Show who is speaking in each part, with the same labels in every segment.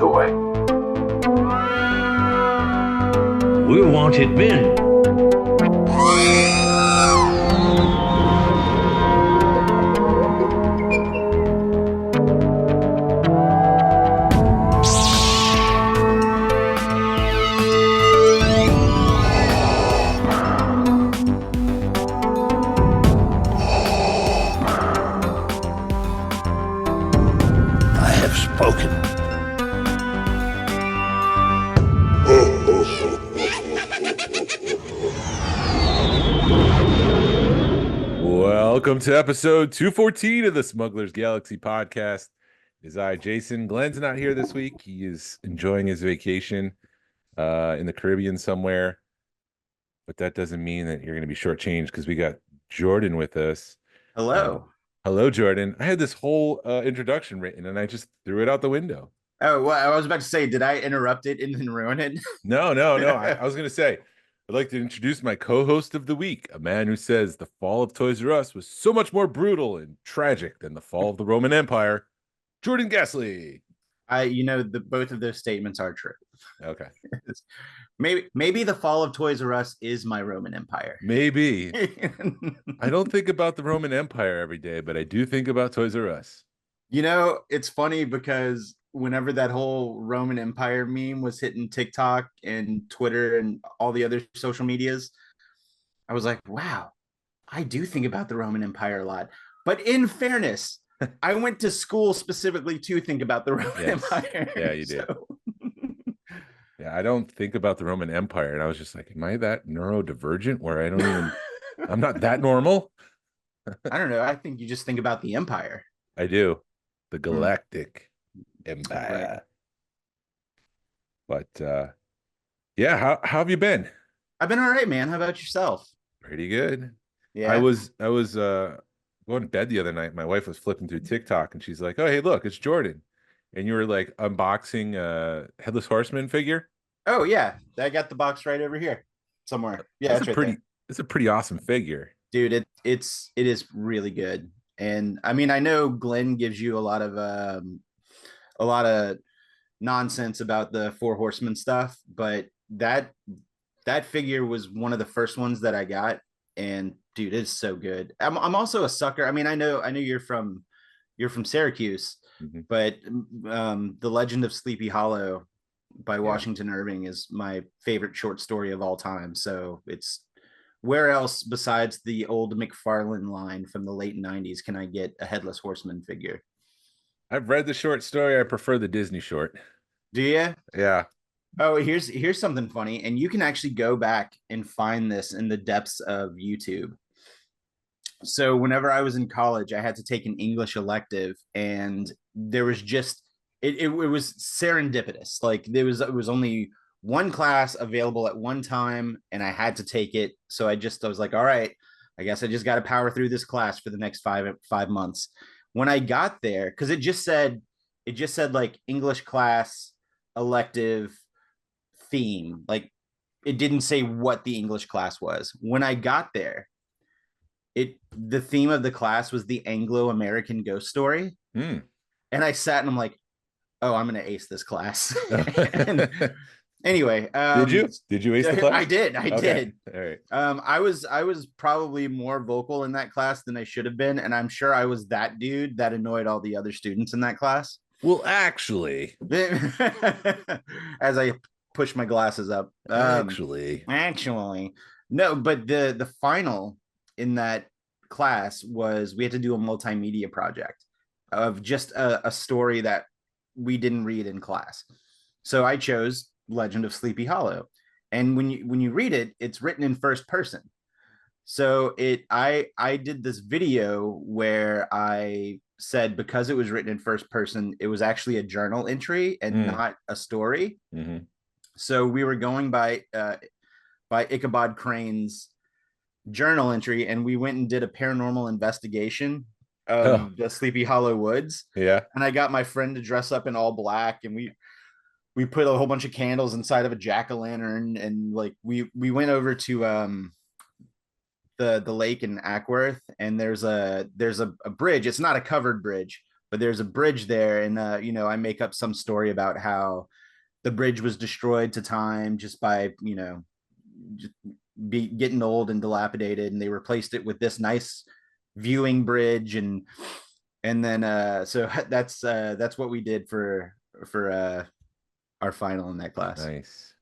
Speaker 1: story.
Speaker 2: We're wanted men. I have spoken.
Speaker 3: Welcome to episode 214 of the Smugglers Galaxy podcast. It is I, Jason. Glen's not here this week. He is enjoying his vacation in the Caribbean somewhere. But that doesn't mean that you're going to be shortchanged because we got Jordan with us.
Speaker 4: Hello.
Speaker 3: Hello, Jordan. I had this whole introduction written and I just threw it out the window.
Speaker 4: Oh, well, I was about to say, did I interrupt it and then ruin it?
Speaker 3: No. I was going to say, I'd like to introduce my co-host of the week, a man who says the fall of Toys R Us was so much more brutal and tragic than the fall of the Roman Empire, Jordan Ghastly.
Speaker 4: Both of those statements are true.
Speaker 3: Okay.
Speaker 4: Maybe the fall of Toys R Us is my Roman Empire.
Speaker 3: Maybe. I don't think about the Roman Empire every day, but I do think about Toys R Us.
Speaker 4: You know, it's funny because whenever that whole Roman Empire meme was hitting TikTok and Twitter and all the other social medias, I was like, wow, I do think about the Roman Empire a lot. But in fairness, I went to school specifically to think about the Roman Empire.
Speaker 3: Yeah, you did. Yeah, I don't think about the Roman Empire. And I was just like, am I that neurodivergent where I'm not that normal?
Speaker 4: I don't know. I think you just think about the Empire.
Speaker 3: I do. The Galactic Empire. But yeah, how have you been?
Speaker 4: I've been all right, man. How about yourself?
Speaker 3: Pretty good.
Speaker 4: Yeah.
Speaker 3: I was going to bed the other night. My wife was flipping through TikTok and she's like, oh, hey, look, it's Jordan. And you were like unboxing a Headless Horseman figure.
Speaker 4: Oh yeah, I got the box right over here somewhere. Yeah,
Speaker 3: it's a pretty awesome figure,
Speaker 4: dude. It is really good. And I mean, I know Glen gives you a lot of nonsense about the Four Horsemen stuff, but that figure was one of the first ones that I got, and dude, it's so good. I'm also a sucker. I mean, I know you're from Syracuse. Mm-hmm. But The Legend of Sleepy Hollow by Washington Irving is my favorite short story of all time. So it's where else besides the old McFarlane line from the late 90s can I get a Headless Horseman figure?
Speaker 3: I've read the short story. I prefer the Disney short.
Speaker 4: Do you?
Speaker 3: Yeah.
Speaker 4: Oh, here's something funny. And you can actually go back and find this in the depths of YouTube. So whenever I was in college, I had to take an English elective, and there was just it was serendipitous. Like it was only one class available at one time, and I had to take it. So I was like, all right, I guess I just got to power through this class for the next five months. When I got there, because it just said like English class elective theme, like it didn't say what the English class was. When I got there, the theme of the class was the Anglo-American ghost story. And I sat and I'm like, oh, I'm gonna ace this class. Anyway,
Speaker 3: did you ace the class?
Speaker 4: I did.
Speaker 3: All right.
Speaker 4: I was probably more vocal in that class than I should have been, and I'm sure I was that dude that annoyed all the other students in that class.
Speaker 3: Well, actually,
Speaker 4: as I push my glasses up, actually, no, but the final in that class was we had to do a multimedia project of just a story that we didn't read in class. So I chose Legend of Sleepy Hollow, and when you read it, it's written in first person. So I did this video where I said, because it was written in first person, it was actually a journal entry and not a story. Mm-hmm. So we were going by Ichabod Crane's journal entry, and we went and did a paranormal investigation of the Sleepy Hollow Woods.
Speaker 3: Yeah.
Speaker 4: And I got my friend to dress up in all black, and we put a whole bunch of candles inside of a jack-o'-lantern, and like we went over to the lake in Ackworth, and there's a bridge. It's not a covered bridge, but there's a bridge there, and I make up some story about how the bridge was destroyed to time just by just be getting old and dilapidated, and they replaced it with this nice viewing bridge, and then so that's what we did for our final in that class.
Speaker 3: Nice.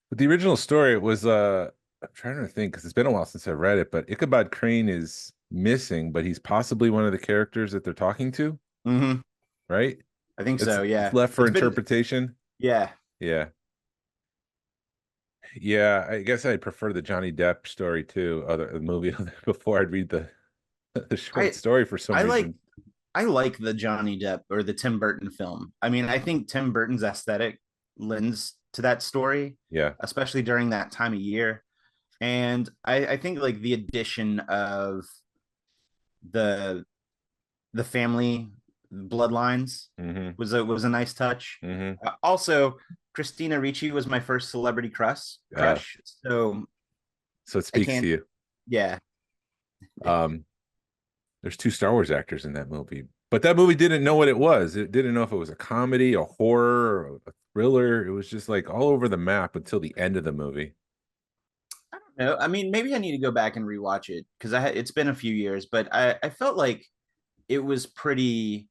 Speaker 3: But the original story, it was I'm trying to think because it's been a while since I read it, but Ichabod Crane is missing, but he's possibly one of the characters that they're talking to,
Speaker 4: Mm-hmm.
Speaker 3: right?
Speaker 4: I think so. Yeah,
Speaker 3: It's left for
Speaker 4: it's been,
Speaker 3: interpretation.
Speaker 4: yeah.
Speaker 3: Yeah. Yeah, I guess I'd prefer the Johnny Depp story too, other the movie before I'd read the short story for some
Speaker 4: I
Speaker 3: reason.
Speaker 4: I like the Johnny Depp or the Tim Burton film. I mean, I think Tim Burton's aesthetic lends to that story,
Speaker 3: Yeah.
Speaker 4: especially during that time of year. And I think like the addition of the the family bloodlines
Speaker 3: Mm-hmm.
Speaker 4: was a nice touch.
Speaker 3: Mm-hmm.
Speaker 4: Also, Christina Ricci was my first celebrity crush. So
Speaker 3: So it
Speaker 4: I
Speaker 3: speaks to
Speaker 4: can't.
Speaker 3: you.
Speaker 4: Yeah,
Speaker 3: Um, there's two Star Wars actors in that movie, but that movie didn't know what it was. It didn't know if it was a comedy, a horror, or a thriller. It was just like all over the map until the end of the movie.
Speaker 4: no, I mean maybe I need to go back and rewatch it because it's been a few years, but I felt like it was pretty.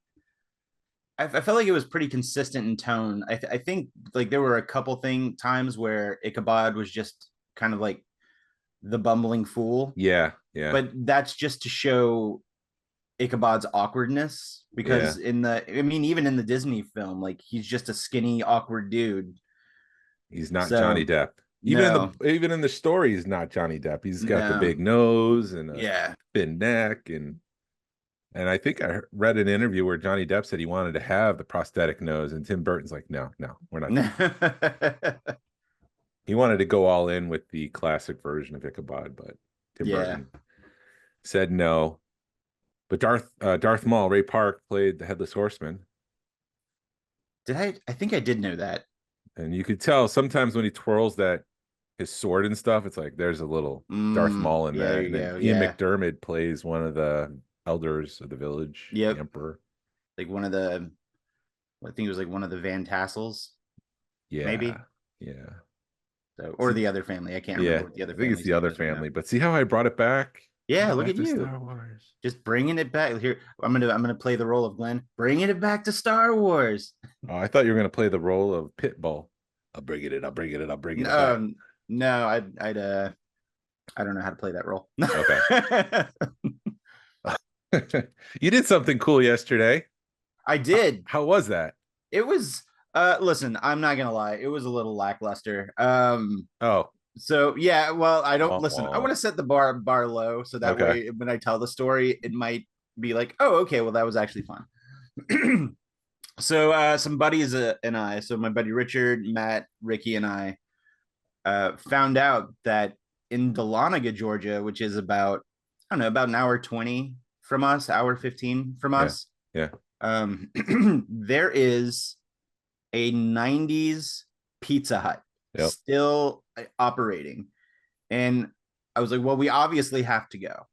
Speaker 4: I felt like it was pretty consistent in tone. I think like there were a couple times where Ichabod was just kind of like the bumbling fool,
Speaker 3: Yeah, yeah,
Speaker 4: but that's just to show Ichabod's awkwardness
Speaker 3: yeah.
Speaker 4: because I mean, even in the Disney film, like he's just a skinny, awkward dude.
Speaker 3: He's not Johnny
Speaker 4: So
Speaker 3: Depp.
Speaker 4: no,
Speaker 3: Even in the story, he's not Johnny Depp. He's got the
Speaker 4: no,
Speaker 3: big nose and a
Speaker 4: yeah,
Speaker 3: thin neck, and I think I read an interview where Johnny Depp said he wanted to have the prosthetic nose, and Tim Burton's like, no, no, we're not. He wanted to go all in with the classic version of Ichabod, but Tim
Speaker 4: yeah.
Speaker 3: Burton said no. But Darth Maul, Ray Park played the Headless Horseman,
Speaker 4: Did I? I think I did know that.
Speaker 3: and you could tell sometimes when he twirls that his sword and stuff, it's like there's a little Darth Maul in
Speaker 4: Yeah, there
Speaker 3: that.
Speaker 4: you
Speaker 3: And then
Speaker 4: go.
Speaker 3: Ian
Speaker 4: Yeah,
Speaker 3: McDermott plays one of the elders of the village, the
Speaker 4: yep.
Speaker 3: Emperor.
Speaker 4: Like one of the, I think it was like one of the Van Tassels, maybe.
Speaker 3: Yeah, yeah,
Speaker 4: So, or the other family. I can't
Speaker 3: yeah.
Speaker 4: remember what the other
Speaker 3: I think it's
Speaker 4: family's
Speaker 3: the
Speaker 4: name
Speaker 3: other
Speaker 4: is right now.
Speaker 3: family. But see how I brought it back?
Speaker 4: Yeah, look
Speaker 3: Back
Speaker 4: at
Speaker 3: to
Speaker 4: you.
Speaker 3: Star Wars.
Speaker 4: Just bringing it back here. I'm gonna play the role of Glenn, bringing it back to Star Wars.
Speaker 3: Oh, I thought you were gonna play the role of Pitbull. I'll bring it in. I'll bring it in. I'll bring it back.
Speaker 4: No, I don't know how to play that role.
Speaker 3: Okay. You did something cool yesterday.
Speaker 4: I did.
Speaker 3: How was that?
Speaker 4: It was listen, I'm not gonna lie, it was a little lackluster.
Speaker 3: Oh,
Speaker 4: So yeah, well, I don't
Speaker 3: womp
Speaker 4: listen. I
Speaker 3: womp.
Speaker 4: want to set the bar low so that
Speaker 3: Okay.
Speaker 4: way when I tell the story, it might be like, oh, okay, well, that was actually fun. So some buddies and I, so my buddy Richard, Matt, Ricky, and I found out that in Dahlonega, Georgia, which is about, I don't know, about an hour 20 from us, hour 15 from
Speaker 3: Yeah.
Speaker 4: us,
Speaker 3: Yeah.
Speaker 4: there is a 90s Pizza Hut
Speaker 3: Yep.
Speaker 4: still operating. And I was like, well, we obviously have to go.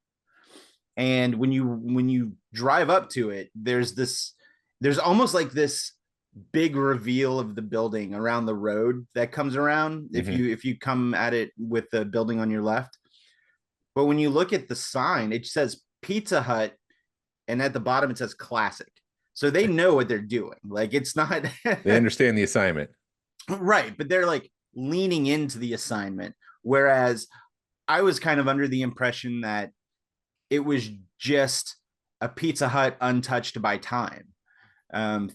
Speaker 4: And when you drive up to it, there's almost like this big reveal of the building around the road that comes around if you come at it with the building on your left. But when you look at the sign, it says Pizza Hut, and at the bottom it says classic. So they know what they're doing. Like it's not
Speaker 3: They understand the assignment.
Speaker 4: right, but they're like leaning into the assignment. Whereas I was kind of under the impression that it was just a Pizza Hut untouched by time.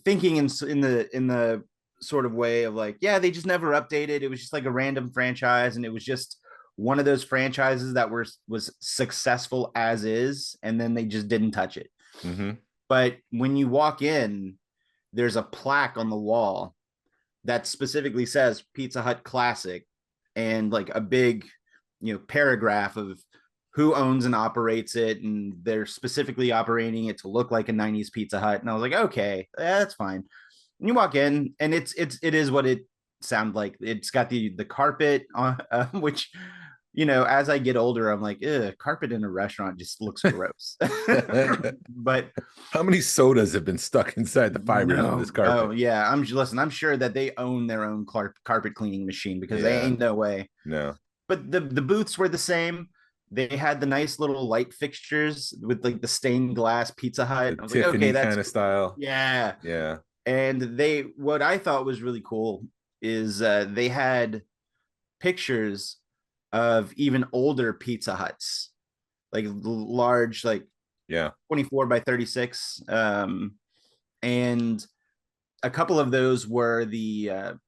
Speaker 4: Thinking in the sort of way of like, yeah, they just never updated. It was just like a random franchise, and it was just one of those franchises that was successful as is, and then they just didn't touch it.
Speaker 3: Mm-hmm.
Speaker 4: But when you walk in, there's a plaque on the wall that specifically says Pizza Hut Classic, and like a big, paragraph of who owns and operates it, and they're specifically operating it to look like a 90s Pizza Hut. And I was like, okay, that's fine. And you walk in, and it is what it sounded like. It's got the carpet on, which as I get older, I'm like, carpet in a restaurant just looks gross. But
Speaker 3: How many sodas have been stuck inside the fibers of this carpet?
Speaker 4: Oh yeah, I'm sure that they own their own carpet cleaning machine because they ain't no way.
Speaker 3: No.
Speaker 4: But the booths were the same. They had the nice little light fixtures with like the stained glass Pizza Hut.
Speaker 3: The
Speaker 4: I was like,
Speaker 3: Tiffany
Speaker 4: okay, that's
Speaker 3: kind of style.
Speaker 4: yeah.
Speaker 3: Yeah.
Speaker 4: And what I thought was really cool is they had pictures of even older Pizza Huts, like large, like
Speaker 3: Yeah.
Speaker 4: 24 by 36. And a couple of those were the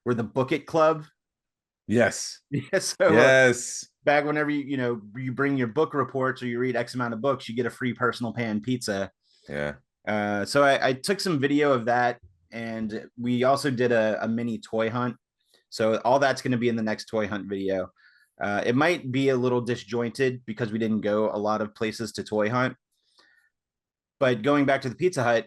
Speaker 4: Book It Club.
Speaker 3: Yes.
Speaker 4: Yeah, so
Speaker 3: Yes.
Speaker 4: back whenever you bring your book reports or you read X amount of books, you get a free personal pan pizza.
Speaker 3: Yeah.
Speaker 4: So I took some video of that, and we also did a mini toy hunt. So all that's going to be in the next toy hunt video. It might be a little disjointed because we didn't go a lot of places to toy hunt. But going back to the Pizza Hut,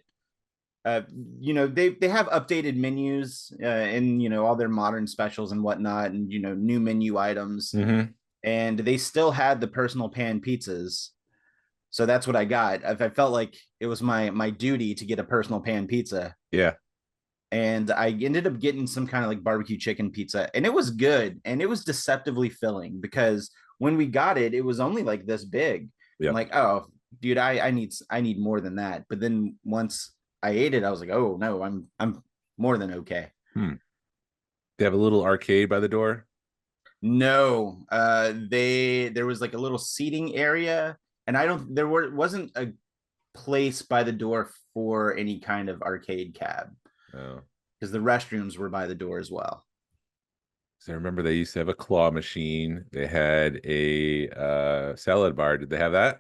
Speaker 4: they have updated menus and all their modern specials and whatnot, and new menu items.
Speaker 3: Mm-hmm.
Speaker 4: And they still had the personal pan pizzas. So that's what I got. I felt like it was my duty to get a personal pan pizza.
Speaker 3: Yeah.
Speaker 4: And I ended up getting some kind of like barbecue chicken pizza, and it was good, and it was deceptively filling because when we got it, it was only like this big.
Speaker 3: Yeah.
Speaker 4: I'm like, oh, dude, I need more than that. But then once I ate it, I was like, oh no, I'm more than okay.
Speaker 3: They have a little arcade by the door.
Speaker 4: No, there was like a little seating area, and wasn't a place by the door for any kind of arcade cab.
Speaker 3: Oh.
Speaker 4: Because the restrooms were by the door as well.
Speaker 3: So I remember they used to have a claw machine. They had a salad bar. Did they have that?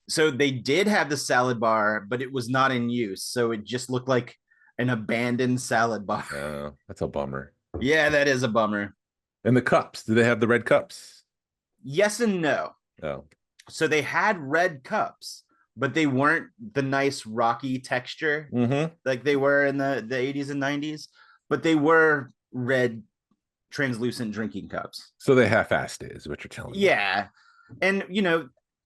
Speaker 4: So they did have the salad bar, but it was not in use. So it just looked like an abandoned salad bar.
Speaker 3: Oh, that's a bummer.
Speaker 4: Yeah, that is a bummer.
Speaker 3: And the cups. Do they have the red cups?
Speaker 4: Yes and no.
Speaker 3: Oh.
Speaker 4: So they had red cups, but they weren't the nice rocky texture like they were in the 80s and 90s, but they were red translucent drinking cups.
Speaker 3: So they half-assed it is what you're telling me.
Speaker 4: Yeah. And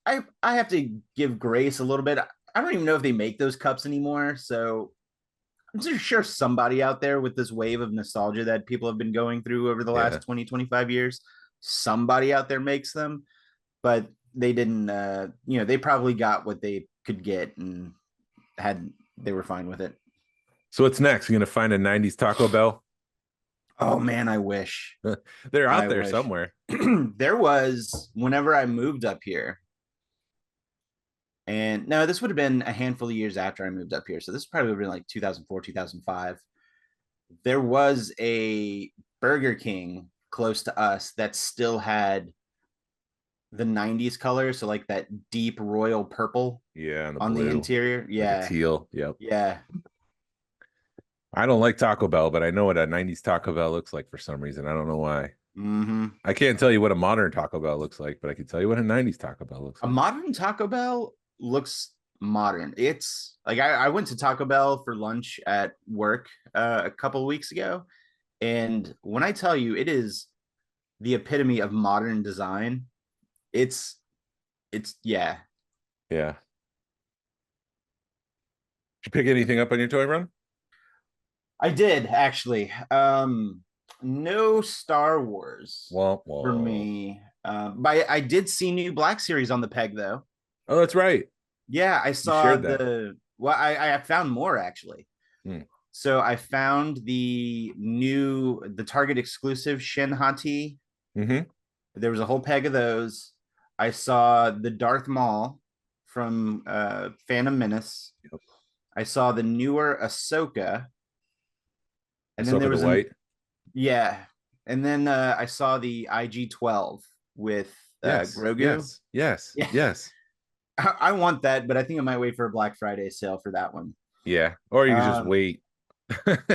Speaker 4: I have to give grace a little bit. I don't even know if they make those cups anymore. So I'm sure somebody out there with this wave of nostalgia that people have been going through over the last 20, 25 years, somebody out there makes them, but they didn't, they probably got what they could get and they were fine with it.
Speaker 3: So what's next? You're going to find a 90s Taco Bell?
Speaker 4: Oh man, I wish.
Speaker 3: They're out there somewhere.
Speaker 4: There was whenever I moved up here. And no, this would have been a handful of years after I moved up here. So this probably would have been like 2004, 2005. There was a Burger King close to us that still had the 90s color. So like that deep royal purple on the interior. Yeah.
Speaker 3: Like a teal. Yep.
Speaker 4: Yeah.
Speaker 3: I don't like Taco Bell, but I know what a 90s Taco Bell looks like for some reason. I don't know why. I can't tell you what a modern Taco Bell looks like, but I can tell you what a 90s Taco Bell looks like.
Speaker 4: A modern Taco Bell looks modern. It's like I went to Taco Bell for lunch at work a couple of weeks ago, and when I tell you it is the epitome of modern design, it's yeah.
Speaker 3: Did you pick anything up on your toy run?
Speaker 4: I did actually. No Star Wars for me. But I did see new Black Series on the peg though.
Speaker 3: Oh, that's right.
Speaker 4: Yeah, I saw I found more actually. So I found the Target exclusive Shin Hati. There was a whole peg of those. I saw the Darth Maul from Phantom Menace. I saw the newer Ahsoka. And then there was
Speaker 3: white.
Speaker 4: Yeah. And then I saw the IG-12 with Grogu.
Speaker 3: Yes.
Speaker 4: I want that, but I think I might wait for a Black Friday sale for that one.
Speaker 3: Yeah. Or you can just wait.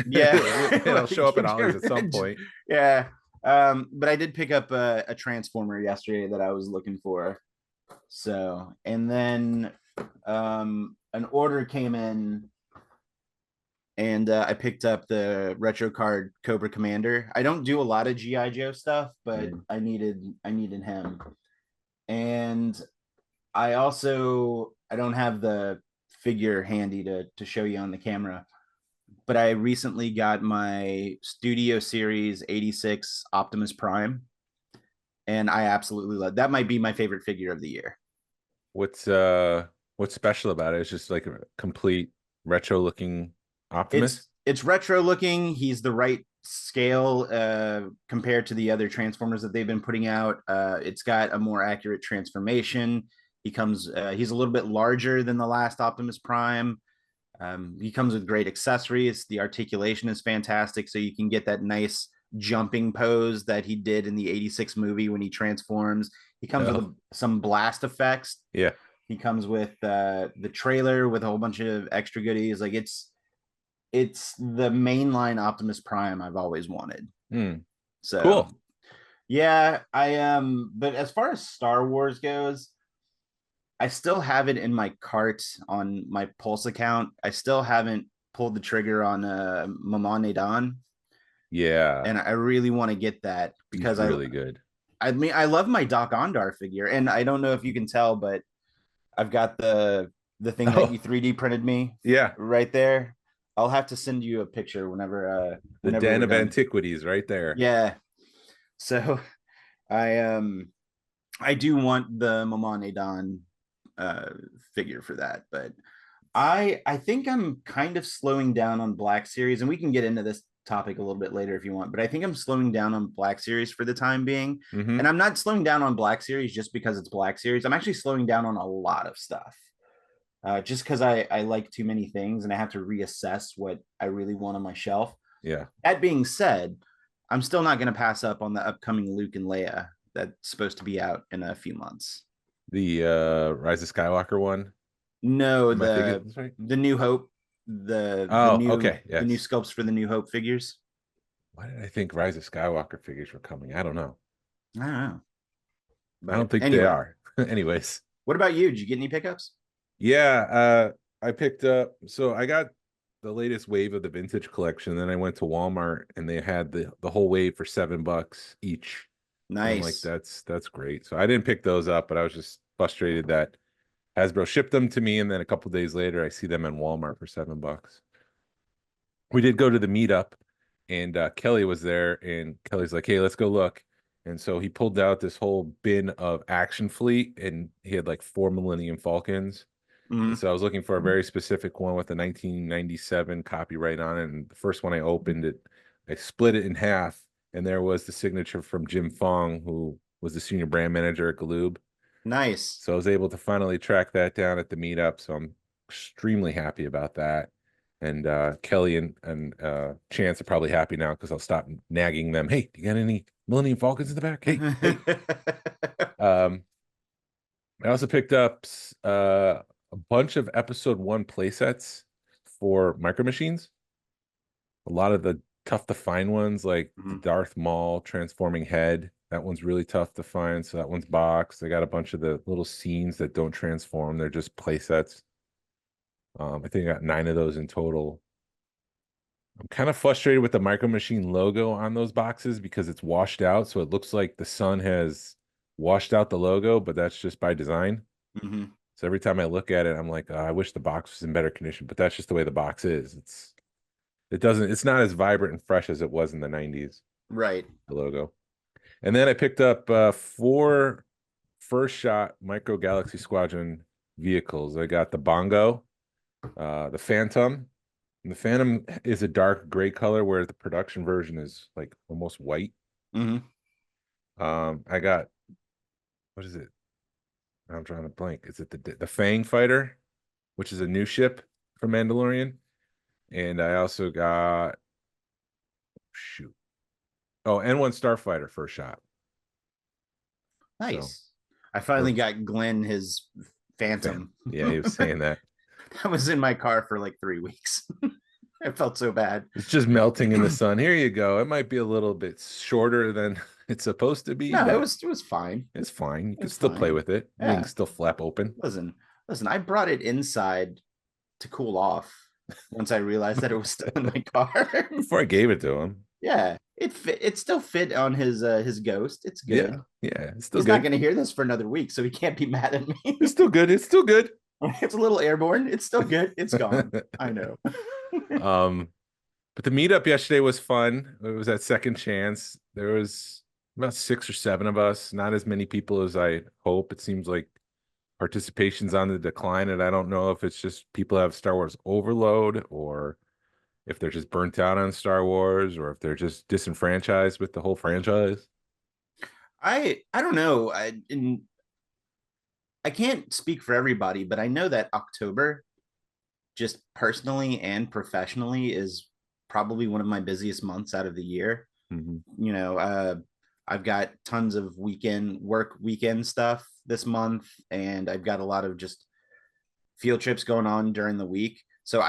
Speaker 4: Yeah.
Speaker 3: It'll show up at Ollie's at some point.
Speaker 4: Yeah. But I did pick up a Transformer yesterday that I was looking for. So, and then an order came in, and I picked up the retro card Cobra Commander. I don't do a lot of GI Joe stuff, but I needed him. And I don't have the figure handy to show you on the camera, but I recently got my Studio Series 86 Optimus Prime, and I absolutely love that. Might be my favorite figure of the year.
Speaker 3: What's special about it? It's just like a complete retro looking Optimus.
Speaker 4: It's retro looking. He's the right scale compared to the other Transformers that they've been putting out. It's got a more accurate transformation. He's a little bit larger than the last Optimus Prime. He comes with great accessories. The articulation is fantastic, so you can get that nice jumping pose that he did in the 86 movie when he transforms. He comes with some blast effects.
Speaker 3: Yeah.
Speaker 4: He comes with the trailer with a whole bunch of extra goodies. Like it's the mainline Optimus Prime I've always wanted. So
Speaker 3: cool.
Speaker 4: Yeah, but as far as Star Wars goes, I still have it in my cart on my Pulse account. I still haven't pulled the trigger on Maman Nadan.
Speaker 3: Yeah.
Speaker 4: And I really want to get that because
Speaker 3: he's really good.
Speaker 4: I mean, I love my Doc Ondar figure, and I don't know if you can tell, but I've got the thing that you 3D printed me.
Speaker 3: Yeah.
Speaker 4: Right there. I'll have to send you a picture whenever
Speaker 3: the Den of Antiquities right there.
Speaker 4: Yeah. So I do want the Maman Nadan figure for that, but I think I'm kind of slowing down on Black Series, and we can get into this topic a little bit later if you want, but I think I'm slowing down on Black Series for the time being. And I'm not slowing down on Black Series just because it's Black Series. I'm actually slowing down on a lot of stuff just because I like too many things and I have to reassess what I really want on my shelf.
Speaker 3: Yeah.
Speaker 4: That being said, I'm still not going to pass up on the upcoming Luke and Leia that's supposed to be out in a few months.
Speaker 3: The Rise of Skywalker one?
Speaker 4: No, the New Hope. The new sculpts for the New Hope figures.
Speaker 3: Why did I think Rise of Skywalker figures were coming? I don't know.
Speaker 4: I don't know.
Speaker 3: But I don't think they are. Anyways.
Speaker 4: What about you? Did you get any pickups?
Speaker 3: Yeah, I picked up. So I got the latest wave of the vintage collection. Then I went to Walmart and they had the whole wave for $7 each.
Speaker 4: Nice.
Speaker 3: I'm like, that's great. So I didn't pick those up, but I was just frustrated that Hasbro shipped them to me, and then a couple days later, I see them in Walmart for $7. We did go to the meetup, and Kelly was there, and Kelly's like, "Hey, let's go look." And so he pulled out this whole bin of Action Fleet, and he had like 4 Millennium Falcons. And so I was looking for a very specific one with a 1997 copyright on it. And the first one I opened it, I split it in half, and there was the signature from Jim Fong, who was the senior brand manager at Galoob.
Speaker 4: Nice.
Speaker 3: So I was able to finally track that down at the meetup. So I'm extremely happy about that. And Kelly and Chance are probably happy now because I'll stop nagging them. Hey, do you got any Millennium Falcons in the back? Hey. I also picked up a bunch of episode 1 playsets for Micro Machines. A lot of the tough to find ones, like the Darth Maul transforming head. That one's really tough to find. So that one's boxed. I got a bunch of the little scenes that don't transform. They're just play sets. I think I got 9 of those in total. I'm kind of frustrated with the Micro Machine logo on those boxes because it's washed out. So it looks like the sun has washed out the logo, but that's just by design. So every time I look at it, I'm like, I wish the box was in better condition, but that's just the way the box is. It's not as vibrant and fresh as it was in the 90s.
Speaker 4: Right.
Speaker 3: The logo. And then I picked up 4 first shot Micro Galaxy Squadron vehicles. I got the Bongo, the Phantom. And the Phantom is a dark gray color, where the production version is like almost white. I got, what is it? I'm trying to blank. Is it the Fang Fighter, which is a new ship from Mandalorian? And I also got, N1 Starfighter first shot.
Speaker 4: Nice. So, I finally got Glen his Phantom.
Speaker 3: Yeah, he was saying that.
Speaker 4: That was in my car for like 3 weeks. I felt so bad.
Speaker 3: It's just melting in the sun. Here you go. It might be a little bit shorter than it's supposed to be.
Speaker 4: No, it was fine.
Speaker 3: It's fine. You can still play with it. Yeah. You can still flap open.
Speaker 4: Listen, I brought it inside to cool off. once I realized that it was still in my car.
Speaker 3: Before I gave it to him.
Speaker 4: Yeah, it still fit on his Ghost. It's good.
Speaker 3: Yeah, it's still
Speaker 4: He's not
Speaker 3: good.
Speaker 4: going to hear this for another week, so he can't be mad at me.
Speaker 3: It's still good. It's still good.
Speaker 4: It's a little airborne. It's still good. It's gone. I know.
Speaker 3: But the meetup yesterday was fun. It was at Second Chance. There was about 6 or 7 of us, not as many people as I hope. It seems like participation's on the decline, and I don't know if it's just people have Star Wars overload, or if they're just burnt out on Star Wars, or if they're just disenfranchised with the whole franchise.
Speaker 4: I don't know. I can't speak for everybody, but I know that October, just personally and professionally, is probably one of my busiest months out of the year. You know, I've got tons of weekend stuff this month, and I've got a lot of just field trips going on during the week. So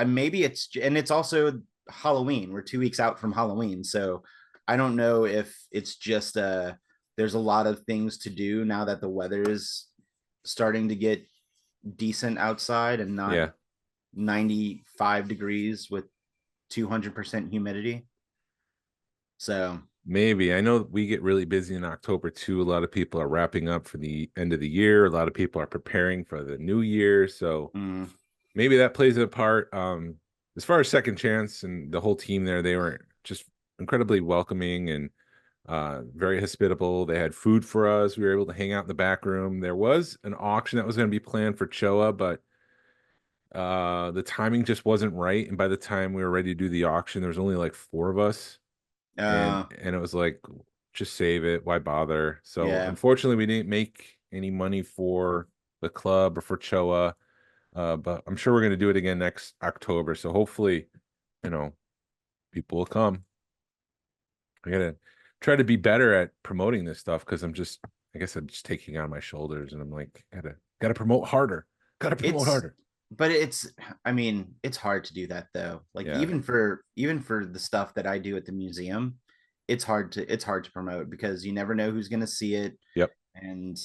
Speaker 4: maybe it's also Halloween. We're 2 weeks out from Halloween. So I don't know if it's just there's a lot of things to do now that the weather is starting to get decent outside and not 95 degrees with 200% humidity. So
Speaker 3: maybe. I know we get really busy in October too. A lot of people are wrapping up for the end of the year. A lot of people are preparing for the new year. So maybe that plays a part. As far as Second Chance and the whole team there, they were just incredibly welcoming and very hospitable. They had food for us. We were able to hang out in the back room. There was an auction that was going to be planned for Choa, but the timing just wasn't right. And by the time we were ready to do the auction, there was only like 4 of us. And it was like, just save it. Why bother? So unfortunately, we didn't make any money for the club or for Choa. But I'm sure we're going to do it again next October. So hopefully, people will come. I gotta try to be better at promoting this stuff, because I guess I'm just taking it on my shoulders, and I'm like, gotta promote harder.
Speaker 4: But I mean, it's hard to do that though. Like even for the stuff that I do at the museum, it's hard to promote, because you never know who's going to see it.
Speaker 3: Yep.
Speaker 4: And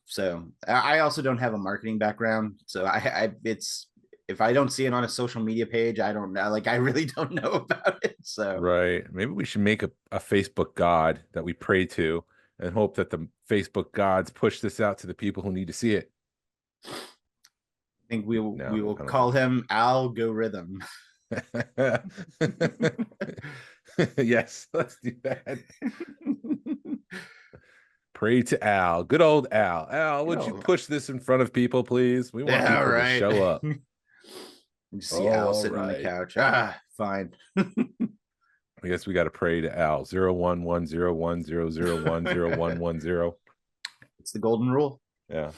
Speaker 4: so I also don't have a marketing background, so it's, if I don't see it on a social media page, I don't know. Like, I really don't know about it. So
Speaker 3: right, maybe we should make a Facebook god that we pray to and hope that the Facebook gods push this out to the people who need to see it.
Speaker 4: I think we will call him Algorithm.
Speaker 3: Yes, let's do that. Pray to Al. Good old Al. Al, would you push this in front of people, please? We want people to show up.
Speaker 4: You see Al sitting on the couch. Fine.
Speaker 3: I guess we got to pray to Al. 0110100100110.
Speaker 4: It's the golden rule.
Speaker 3: Yeah.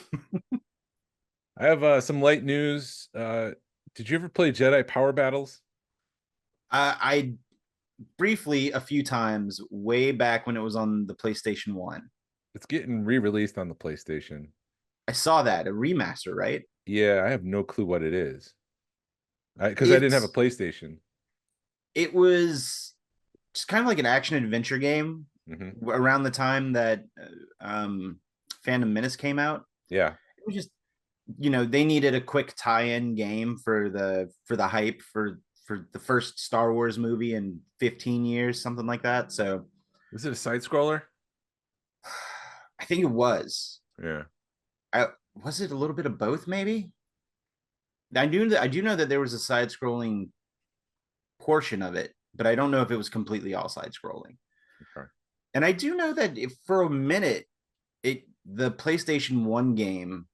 Speaker 3: I have some light news. Did you ever play Jedi Power Battles?
Speaker 4: I briefly, a few times, way back when it was on the PlayStation 1.
Speaker 3: It's getting re-released on the PlayStation.
Speaker 4: I saw that, a remaster, right?
Speaker 3: Yeah, I have no clue what it is. Because I didn't have a PlayStation.
Speaker 4: It was just kind of like an action adventure game around the time that Phantom Menace came out.
Speaker 3: Yeah.
Speaker 4: It was just, they needed a quick tie-in game for the hype for the first Star Wars movie in 15 years, something like that. So
Speaker 3: is it a side scroller?
Speaker 4: I think it was.
Speaker 3: Yeah.
Speaker 4: Was it a little bit of both, maybe? I do know that there was a side scrolling portion of it, but I don't know if it was completely all side scrolling.
Speaker 3: Okay.
Speaker 4: And I do know that for a minute, the PlayStation 1 game,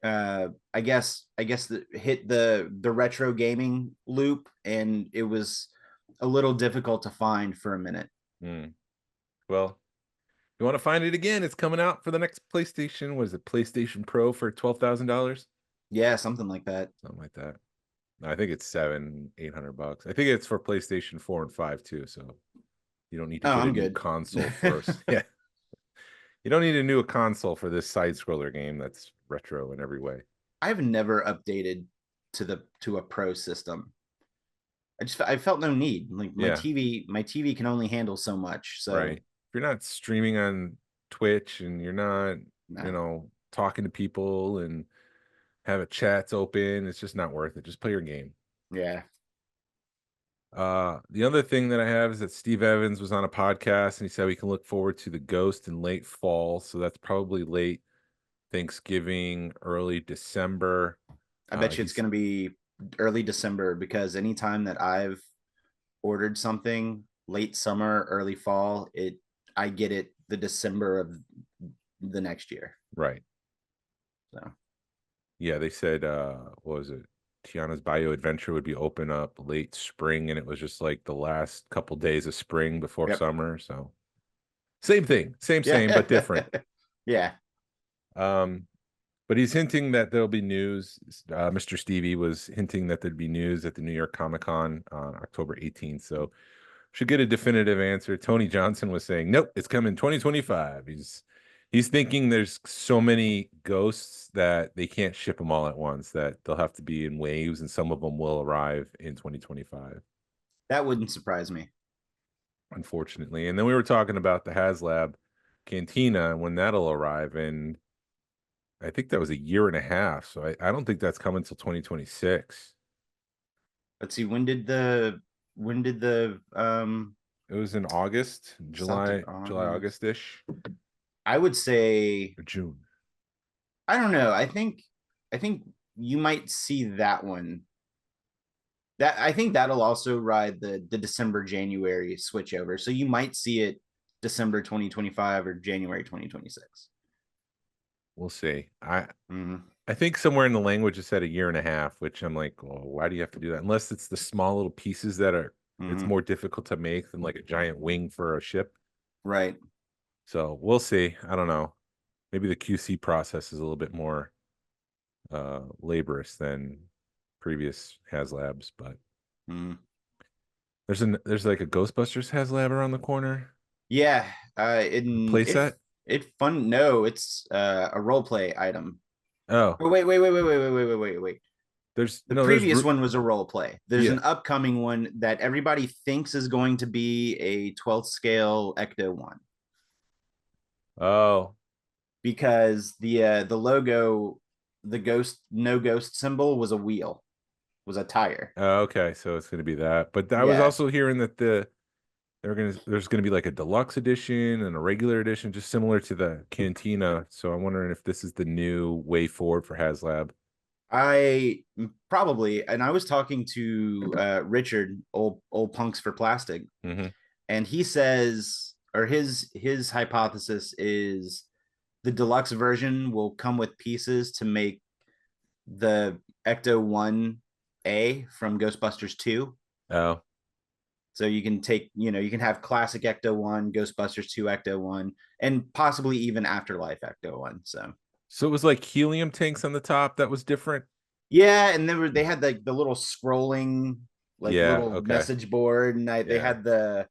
Speaker 4: I guess hit the retro gaming loop, and it was a little difficult to find for a minute.
Speaker 3: Well, you want to find it again? It's coming out for the next PlayStation. Was it PlayStation Pro for $12,000?
Speaker 4: Yeah, something like that.
Speaker 3: I think it's $700-800. I think it's for PlayStation 4 and 5 too. So you don't need to get a new console first. Yeah, you don't need a new console for this side scroller game that's retro in every way.
Speaker 4: I've never updated to a pro system. I felt no need. Like my TV can only handle so much. So
Speaker 3: right, if you're not streaming on Twitch and you're not, talking to people and have a chats open. It's just not worth it. Just play your game.
Speaker 4: Yeah.
Speaker 3: The other thing that I have is that Steve Evans was on a podcast and he said we can look forward to the Ghost in late fall. So that's probably late Thanksgiving, early December.
Speaker 4: I bet you it's going to be early December, because anytime that I've ordered something late summer, early fall, I get it the December of the next year.
Speaker 3: Right.
Speaker 4: So
Speaker 3: yeah, they said what was it? Tiana's Bio Adventure would be open up late spring, and it was just like the last couple days of spring before summer. So same thing, same, but different.
Speaker 4: Yeah.
Speaker 3: But he's hinting that there'll be news. Mr. Stevie was hinting that there'd be news at the New York Comic Con on October 18th. So should get a definitive answer. Tony Johnson was saying, nope, it's coming 2025. He's thinking there's so many ghosts that they can't ship them all at once, that they'll have to be in waves, and some of them will arrive in 2025.
Speaker 4: That wouldn't surprise me,
Speaker 3: unfortunately. And then we were talking about the HasLab Cantina and when that'll arrive, and I think that was a year and a half. So I don't think that's coming until 2026.
Speaker 4: Let's see, when did the
Speaker 3: it was in August, July, August-ish.
Speaker 4: I would say
Speaker 3: or June.
Speaker 4: I don't know. I think you might see that one. That I think that'll also ride the December January switch over. So you might see it December 2025 or January 2026.
Speaker 3: We'll see. I think somewhere in the language it said a year and a half, which I'm like, well, why do you have to do that? Unless it's the small little pieces that are it's more difficult to make than like a giant wing for a ship.
Speaker 4: Right.
Speaker 3: So we'll see. I don't know. Maybe the QC process is a little bit more laborious than previous HasLabs, but there's like a Ghostbusters HasLab around the corner.
Speaker 4: Yeah.
Speaker 3: Playset?
Speaker 4: It's fun. No, it's a role play item.
Speaker 3: Oh.
Speaker 4: Wait. There's the previous one was a role play. There's an upcoming one that everybody thinks is going to be a 12th scale Ecto one.
Speaker 3: Oh.
Speaker 4: Because the logo, the no ghost symbol was a wheel, was a tire.
Speaker 3: Oh, okay, so it's gonna be that. But I was also hearing that there's gonna be like a deluxe edition and a regular edition, just similar to the Cantina. So I'm wondering if this is the new way forward for HasLab.
Speaker 4: I probably, and I was talking to Richard, old punks for plastic, and he says, or his hypothesis is the deluxe version will come with pieces to make the Ecto 1A from Ghostbusters 2.
Speaker 3: Oh.
Speaker 4: So you can take, you can have classic Ecto 1, Ghostbusters 2 Ecto 1, and possibly even Afterlife Ecto 1.
Speaker 3: So it was like helium tanks on the top that was different.
Speaker 4: Yeah, and they had the little scrolling message board, and they had the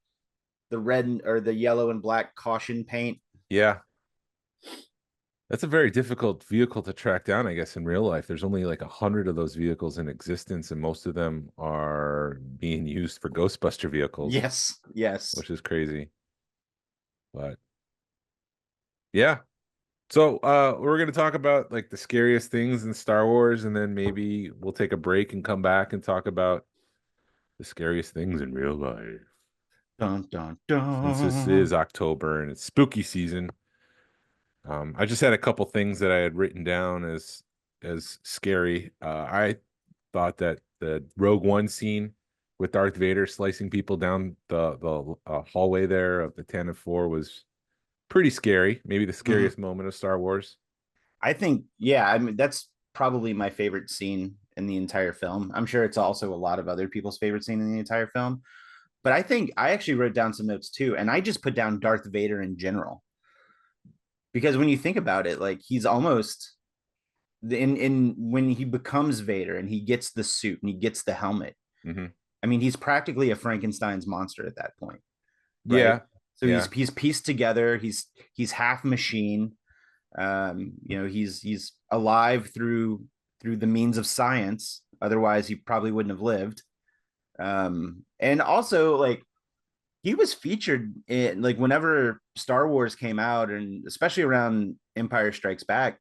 Speaker 4: red or the yellow and black caution paint.
Speaker 3: Yeah. That's a very difficult vehicle to track down, I guess, in real life. There's only like 100 of those vehicles in existence, and most of them are being used for Ghostbuster vehicles.
Speaker 4: Yes.
Speaker 3: Which is crazy. But yeah. So we're going to talk about like the scariest things in Star Wars, and then maybe we'll take a break and come back and talk about the scariest things in real life.
Speaker 4: Dun, dun, dun.
Speaker 3: Since this is October and it's spooky season. I just had a couple things that I had written down as scary. I thought that the Rogue One scene with Darth Vader slicing people down the hallway there of the Tantive 4 was pretty scary. Maybe the scariest moment of Star Wars.
Speaker 4: I think, yeah. I mean, that's probably my favorite scene in the entire film. I'm sure it's also a lot of other people's favorite scene in the entire film. But I think I actually wrote down some notes too, and I just put down Darth Vader in general. Because when you think about it, like he's almost in when he becomes Vader and he gets the suit and he gets the helmet. I mean, he's practically a Frankenstein's monster at that point.
Speaker 3: Right? Yeah.
Speaker 4: So he's pieced together. He's half machine. He's alive through the means of science. Otherwise, he probably wouldn't have lived. And also, like, he was featured in, like, whenever Star Wars came out, and especially around Empire Strikes Back,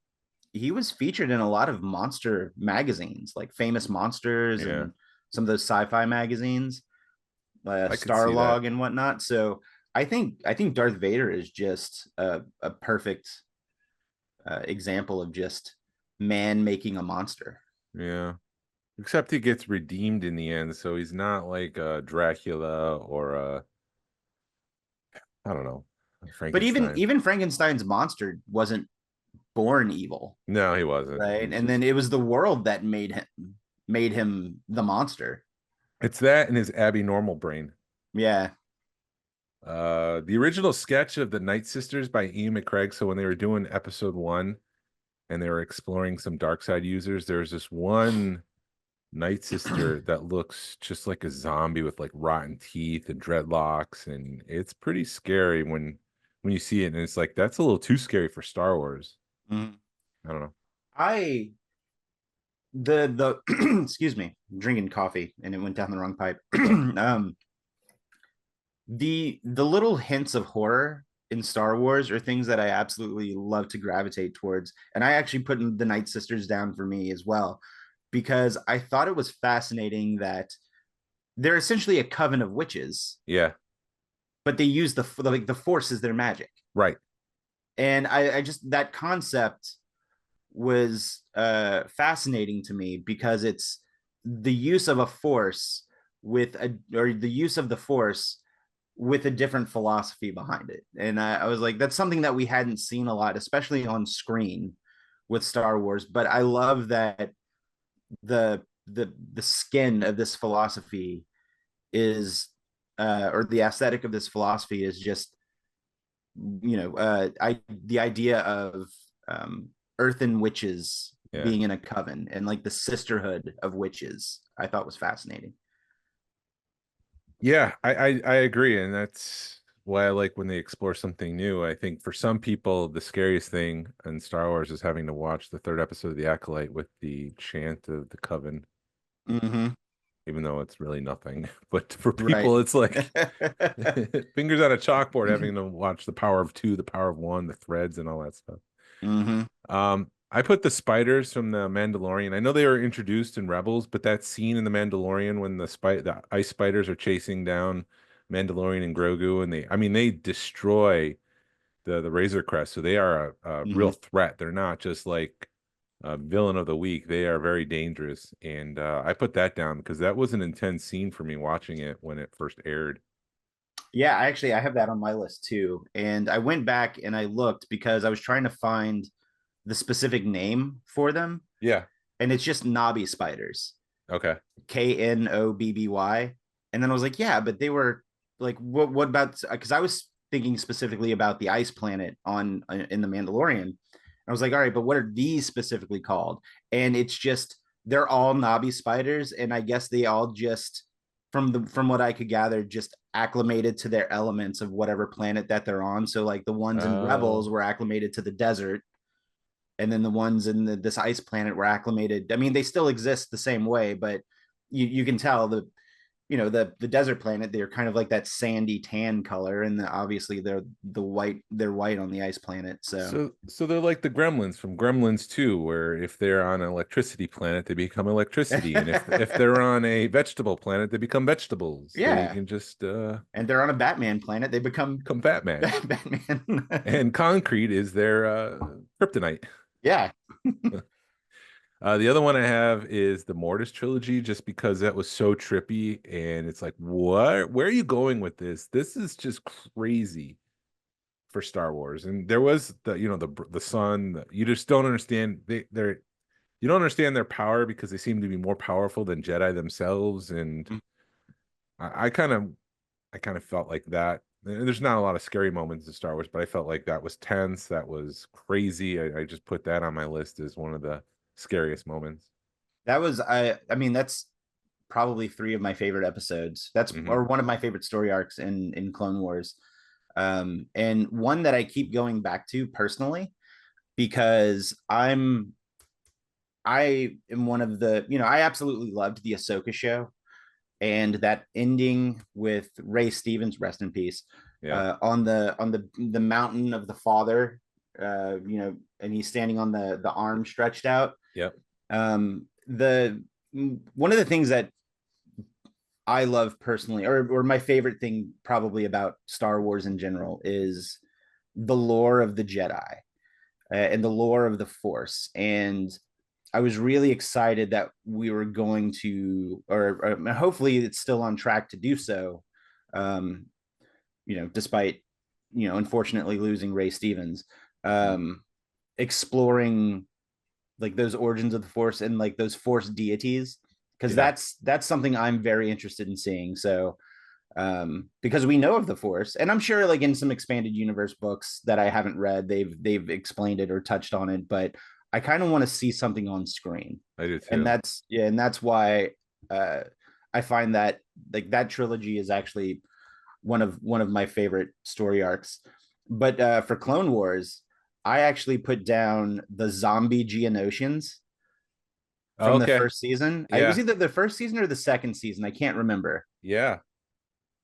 Speaker 4: he was featured in a lot of monster magazines, like Famous Monsters
Speaker 3: Yeah,
Speaker 4: and some of those sci-fi magazines,
Speaker 3: I could see that.
Speaker 4: Starlog and whatnot. So I think Darth Vader is just a perfect example of just man making a monster.
Speaker 3: Yeah. Except he gets redeemed in the end, so he's not like Dracula or I don't know,
Speaker 4: But even
Speaker 3: Frankenstein.
Speaker 4: even Frankenstein's monster wasn't born evil,
Speaker 3: No, he wasn't.
Speaker 4: right?
Speaker 3: He's
Speaker 4: And then
Speaker 3: just
Speaker 4: it was the world that made him the monster.
Speaker 3: it's that and his Abby normal brain.
Speaker 4: Yeah.
Speaker 3: The original sketch of the Night Sisters by Ian McCraig. So when they were doing episode 1 and they were exploring some dark side users, there was this one Night Sister that looks just like a zombie with like rotten teeth and dreadlocks, and it's pretty scary when you see it, and it's like that's a little too scary for Star Wars.
Speaker 4: Mhm.
Speaker 3: I don't know.
Speaker 4: I the excuse me, I'm drinking coffee and it went down the wrong pipe. The little hints of horror in Star Wars are things that I absolutely love to gravitate towards. And I actually put the Night Sisters down for me as well, because I thought it was fascinating that they're essentially a coven of witches,
Speaker 3: Yeah,
Speaker 4: but they use the force as their magic.
Speaker 3: right.
Speaker 4: And I just that concept was fascinating to me because it's the use of a force with a or the use of the force with a different philosophy behind it. And I was like, that's something that we hadn't seen a lot, especially on screen with Star Wars. But I love that the skin of this philosophy is or the aesthetic of this philosophy is just the idea of earthen witches
Speaker 3: Yeah.
Speaker 4: being in a coven and like the sisterhood of witches I thought was fascinating.
Speaker 3: Yeah, I agree, and that's why I like when they explore something new. I think for some people, the scariest thing in Star Wars is having to watch the third episode of The Acolyte with the chant of the Coven,
Speaker 4: Mm-hmm.
Speaker 3: even though it's really nothing. But for
Speaker 4: Right.
Speaker 3: people, it's like fingers on a chalkboard having to watch the power of two, the power of one, the threads, and all that stuff.
Speaker 4: Mm-hmm.
Speaker 3: I put the spiders from the Mandalorian. I know they were introduced in Rebels, but that scene in the Mandalorian when the ice spiders are chasing down Mandalorian and Grogu, and they destroy the Razor Crest, so they are a real
Speaker 4: Mm-hmm.
Speaker 3: threat. They're not just like a villain of the week. They are very dangerous, and I put that down because that was an intense scene for me watching it when it first aired.
Speaker 4: Yeah, I have that on my list too. And I went back and I looked because I was trying to find the specific name for them,
Speaker 3: Yeah.
Speaker 4: and it's just knobby spiders.
Speaker 3: Okay.
Speaker 4: Knobby. And then I was like, yeah, but they were like, what about, because I was thinking specifically about the ice planet on in the Mandalorian. I was like, all right, but what are these specifically called? And it's just they're all knobby spiders, and I guess they all just from what I could gather, just acclimated to their elements of whatever planet that they're on. So like the ones in Rebels
Speaker 3: Oh.
Speaker 4: were acclimated to the desert, and then the ones in this ice planet were acclimated. I mean, they still exist the same way, but you can tell the desert planet, they're kind of like that sandy tan color, and obviously they're white on the ice planet. So
Speaker 3: So they're like the gremlins from Gremlins 2, where if they're on an electricity planet, they become electricity, and if they're on a vegetable planet, they become vegetables. They
Speaker 4: yeah,
Speaker 3: can just
Speaker 4: and they're on a Batman planet, they become
Speaker 3: become Batman.
Speaker 4: Batman.
Speaker 3: And concrete is their kryptonite.
Speaker 4: Yeah.
Speaker 3: The other one I have is the Mortis trilogy, just because that was so trippy, and it's like, what? Where are you going with this? This is just crazy for Star Wars. And there was the sun. You just don't understand. You don't understand their power because they seem to be more powerful than Jedi themselves. And I kind of felt like that. And there's not a lot of scary moments in Star Wars, but I felt like that was tense. That was crazy. I just put that on my list as one of the scariest moments.
Speaker 4: That was I mean that's probably three of my favorite episodes. That's
Speaker 3: Hmm.
Speaker 4: or one of my favorite story arcs in Clone Wars. And one that I keep going back to personally because I am one of I absolutely loved the Ahsoka show, and that ending with Ray Stevens, rest in peace,
Speaker 3: Yeah.
Speaker 4: on the mountain of the father, and he's standing on the arm stretched out.
Speaker 3: Yep.
Speaker 4: The one of the things that I love personally, or my favorite thing probably about Star Wars in general, is the lore of the Jedi and the lore of the Force. And I was really excited that we were going to, or hopefully it's still on track to do so. Despite unfortunately losing Ray Stevens, exploring like those origins of the Force and like those Force deities, because that's something I'm very interested in seeing. So because we know of the Force, and I'm sure like in some expanded universe books that I haven't read, they've explained it or touched on it, but I kind of want to see something on screen.
Speaker 3: I do too.
Speaker 4: And that's why I find that like that trilogy is actually one of my favorite story arcs. But for Clone Wars, I actually put down the zombie Geonosians from the first season. It was either the first season or the second season. I can't remember.
Speaker 3: Yeah.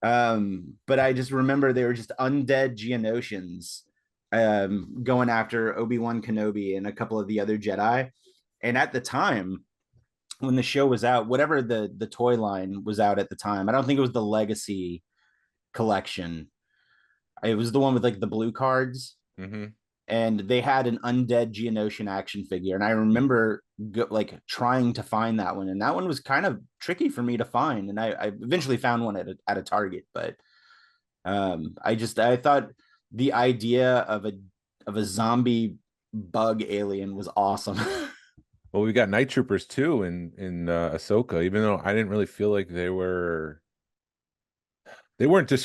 Speaker 4: But I just remember they were just undead Geonosians going after Obi-Wan Kenobi and a couple of the other Jedi. And at the time, when the show was out, whatever the toy line was out at the time, I don't think it was the Legacy collection. It was the one with like the blue cards.
Speaker 3: Mm-hmm.
Speaker 4: And they had an undead Geonosian action figure. And I remember like trying to find that one. And that one was kind of tricky for me to find. And I eventually found one at a Target. But I thought the idea of a zombie bug alien was awesome.
Speaker 3: Well, we got Night Troopers too in Ahsoka, even though I didn't really feel like they weren't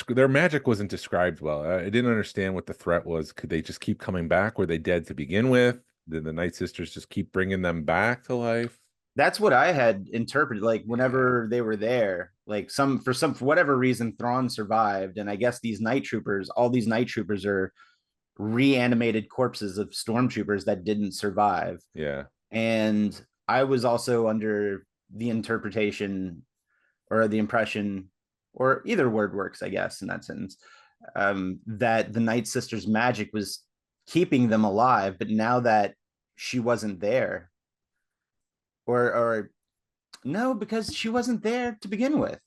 Speaker 3: their magic wasn't described well. I didn't understand what the threat was. Could they just keep coming back? Were they dead to begin with? Did the Night Sisters just keep bringing them back to life?
Speaker 4: That's what I had interpreted. Like whenever they were there, like for whatever reason, Thrawn survived, and I guess all these Night Troopers are reanimated corpses of stormtroopers that didn't survive.
Speaker 3: Yeah.
Speaker 4: And I was also under the interpretation or the impression, or either word works, I guess, in that sentence, that the Night Sisters' magic was keeping them alive. But now that she wasn't there, or no, because she wasn't there to begin with.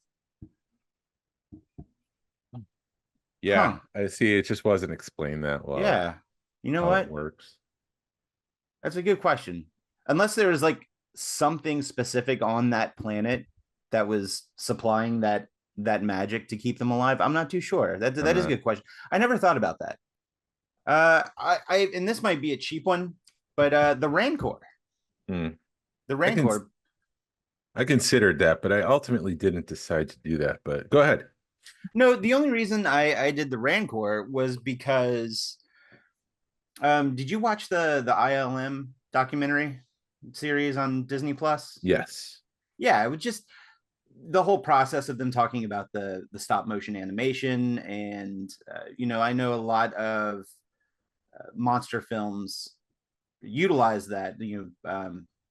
Speaker 3: Yeah, I see. It just wasn't explained that well.
Speaker 4: Yeah. You know what?
Speaker 3: It works.
Speaker 4: That's a good question. Unless there was like something specific on that planet that was supplying that magic to keep them alive, I'm not too sure. That is a good question. I never thought about that. And this might be a cheap one, but the Rancor. The Rancor.
Speaker 3: I considered that, but I ultimately didn't decide to do that. But go ahead.
Speaker 4: No, the only reason I did the Rancor was because did you watch the ILM documentary series on Disney Plus?
Speaker 3: Yes.
Speaker 4: Yeah, it was just the whole process of them talking about the stop motion animation. And I know a lot of monster films utilize that.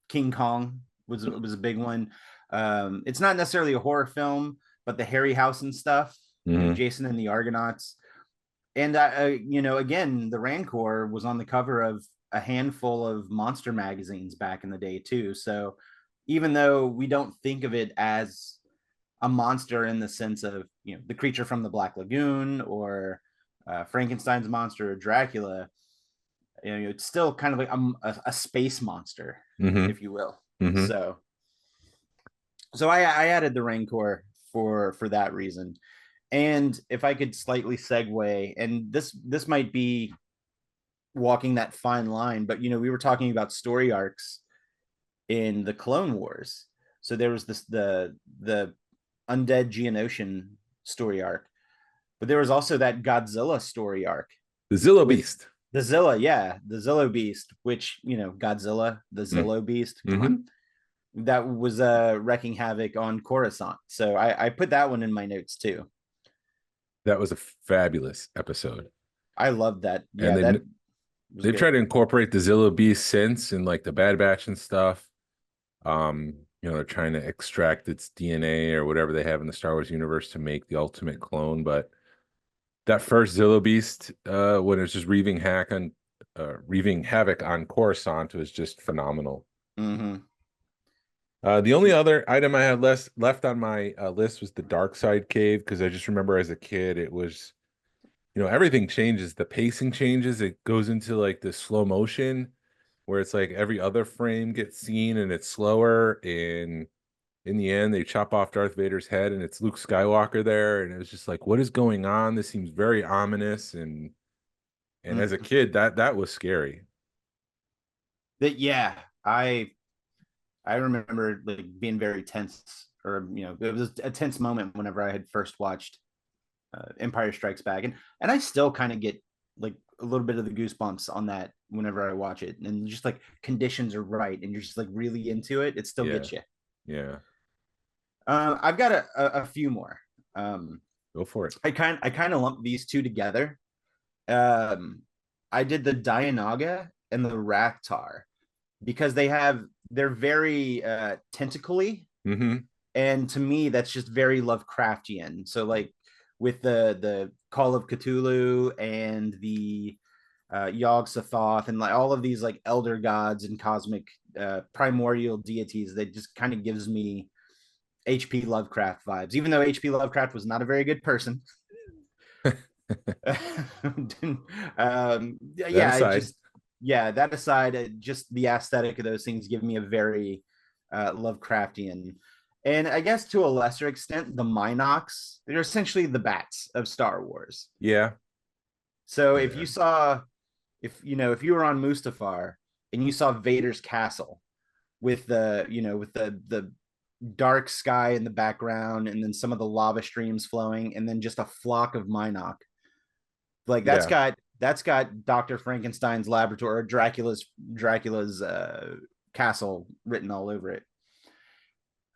Speaker 4: King Kong was a big one. It's not necessarily a horror film, but the Harryhausen stuff, Jason and the Argonauts. And again, the Rancor was on the cover of a handful of monster magazines back in the day too. So even though we don't think of it as a monster in the sense of the creature from the Black Lagoon or Frankenstein's monster or Dracula, it's still kind of like a space monster, if you will. So I added the Rancor for that reason. And if I could slightly segue, and this might be walking that fine line, but we were talking about story arcs in the Clone Wars. So there was the undead Geonosian story arc, but there was also that Godzilla story arc.
Speaker 3: The Zillo Beast.
Speaker 4: The Zillo Beast, which Godzilla, the Zillo Beast. Come on. That was wrecking havoc on Coruscant. So I put that one in my notes too.
Speaker 3: That was a fabulous episode.
Speaker 4: I love that. Yeah,
Speaker 3: and they've tried to incorporate the Zillo Beast since in like the Bad Batch and stuff. They're trying to extract its DNA or whatever they have in the Star Wars universe to make the ultimate clone. But that first Zillo Beast, when it was just wreaking havoc wreaving havoc on Coruscant was just phenomenal.
Speaker 4: Mm-hmm.
Speaker 3: The only other item I had left on my list was the Dark Side Cave, because I just remember as a kid it was, everything changes. The pacing changes. It goes into like the slow motion where it's like every other frame gets seen and it's slower. And in the end, they chop off Darth Vader's head and it's Luke Skywalker there. And it was just like, what is going on? This seems very ominous. And as a kid, that was scary.
Speaker 4: That yeah, I remember like being very tense, or it was a tense moment whenever I had first watched Empire Strikes Back, and I still kind of get like a little bit of the goosebumps on that whenever I watch it, and just like conditions are right, and you're just like really into it. It still
Speaker 3: Yeah.
Speaker 4: gets you.
Speaker 3: Yeah.
Speaker 4: I've got a few more.
Speaker 3: Go for it.
Speaker 4: I kind of lump these two together. Um, I did the Dianaga and the Raktar because they're very tentacly,
Speaker 3: Mm-hmm.
Speaker 4: and to me that's just very Lovecraftian. So like with the Call of Cthulhu and the Yog Sothoth and like all of these like elder gods and cosmic primordial deities, that just kind of gives me HP Lovecraft vibes, even though HP Lovecraft was not a very good person.
Speaker 3: That
Speaker 4: Yeah,
Speaker 3: aside.
Speaker 4: that aside, just the aesthetic of those things give me a very Lovecraftian. And I guess to a lesser extent, the Minox, they're essentially the bats of Star Wars.
Speaker 3: Yeah.
Speaker 4: So if
Speaker 3: Yeah.
Speaker 4: you saw, if you were on Mustafar and you saw Vader's castle with the dark sky in the background and then some of the lava streams flowing and then just a flock of Minoc, like
Speaker 3: Yeah.
Speaker 4: that's got Dr. Frankenstein's laboratory or Dracula's castle written all over it.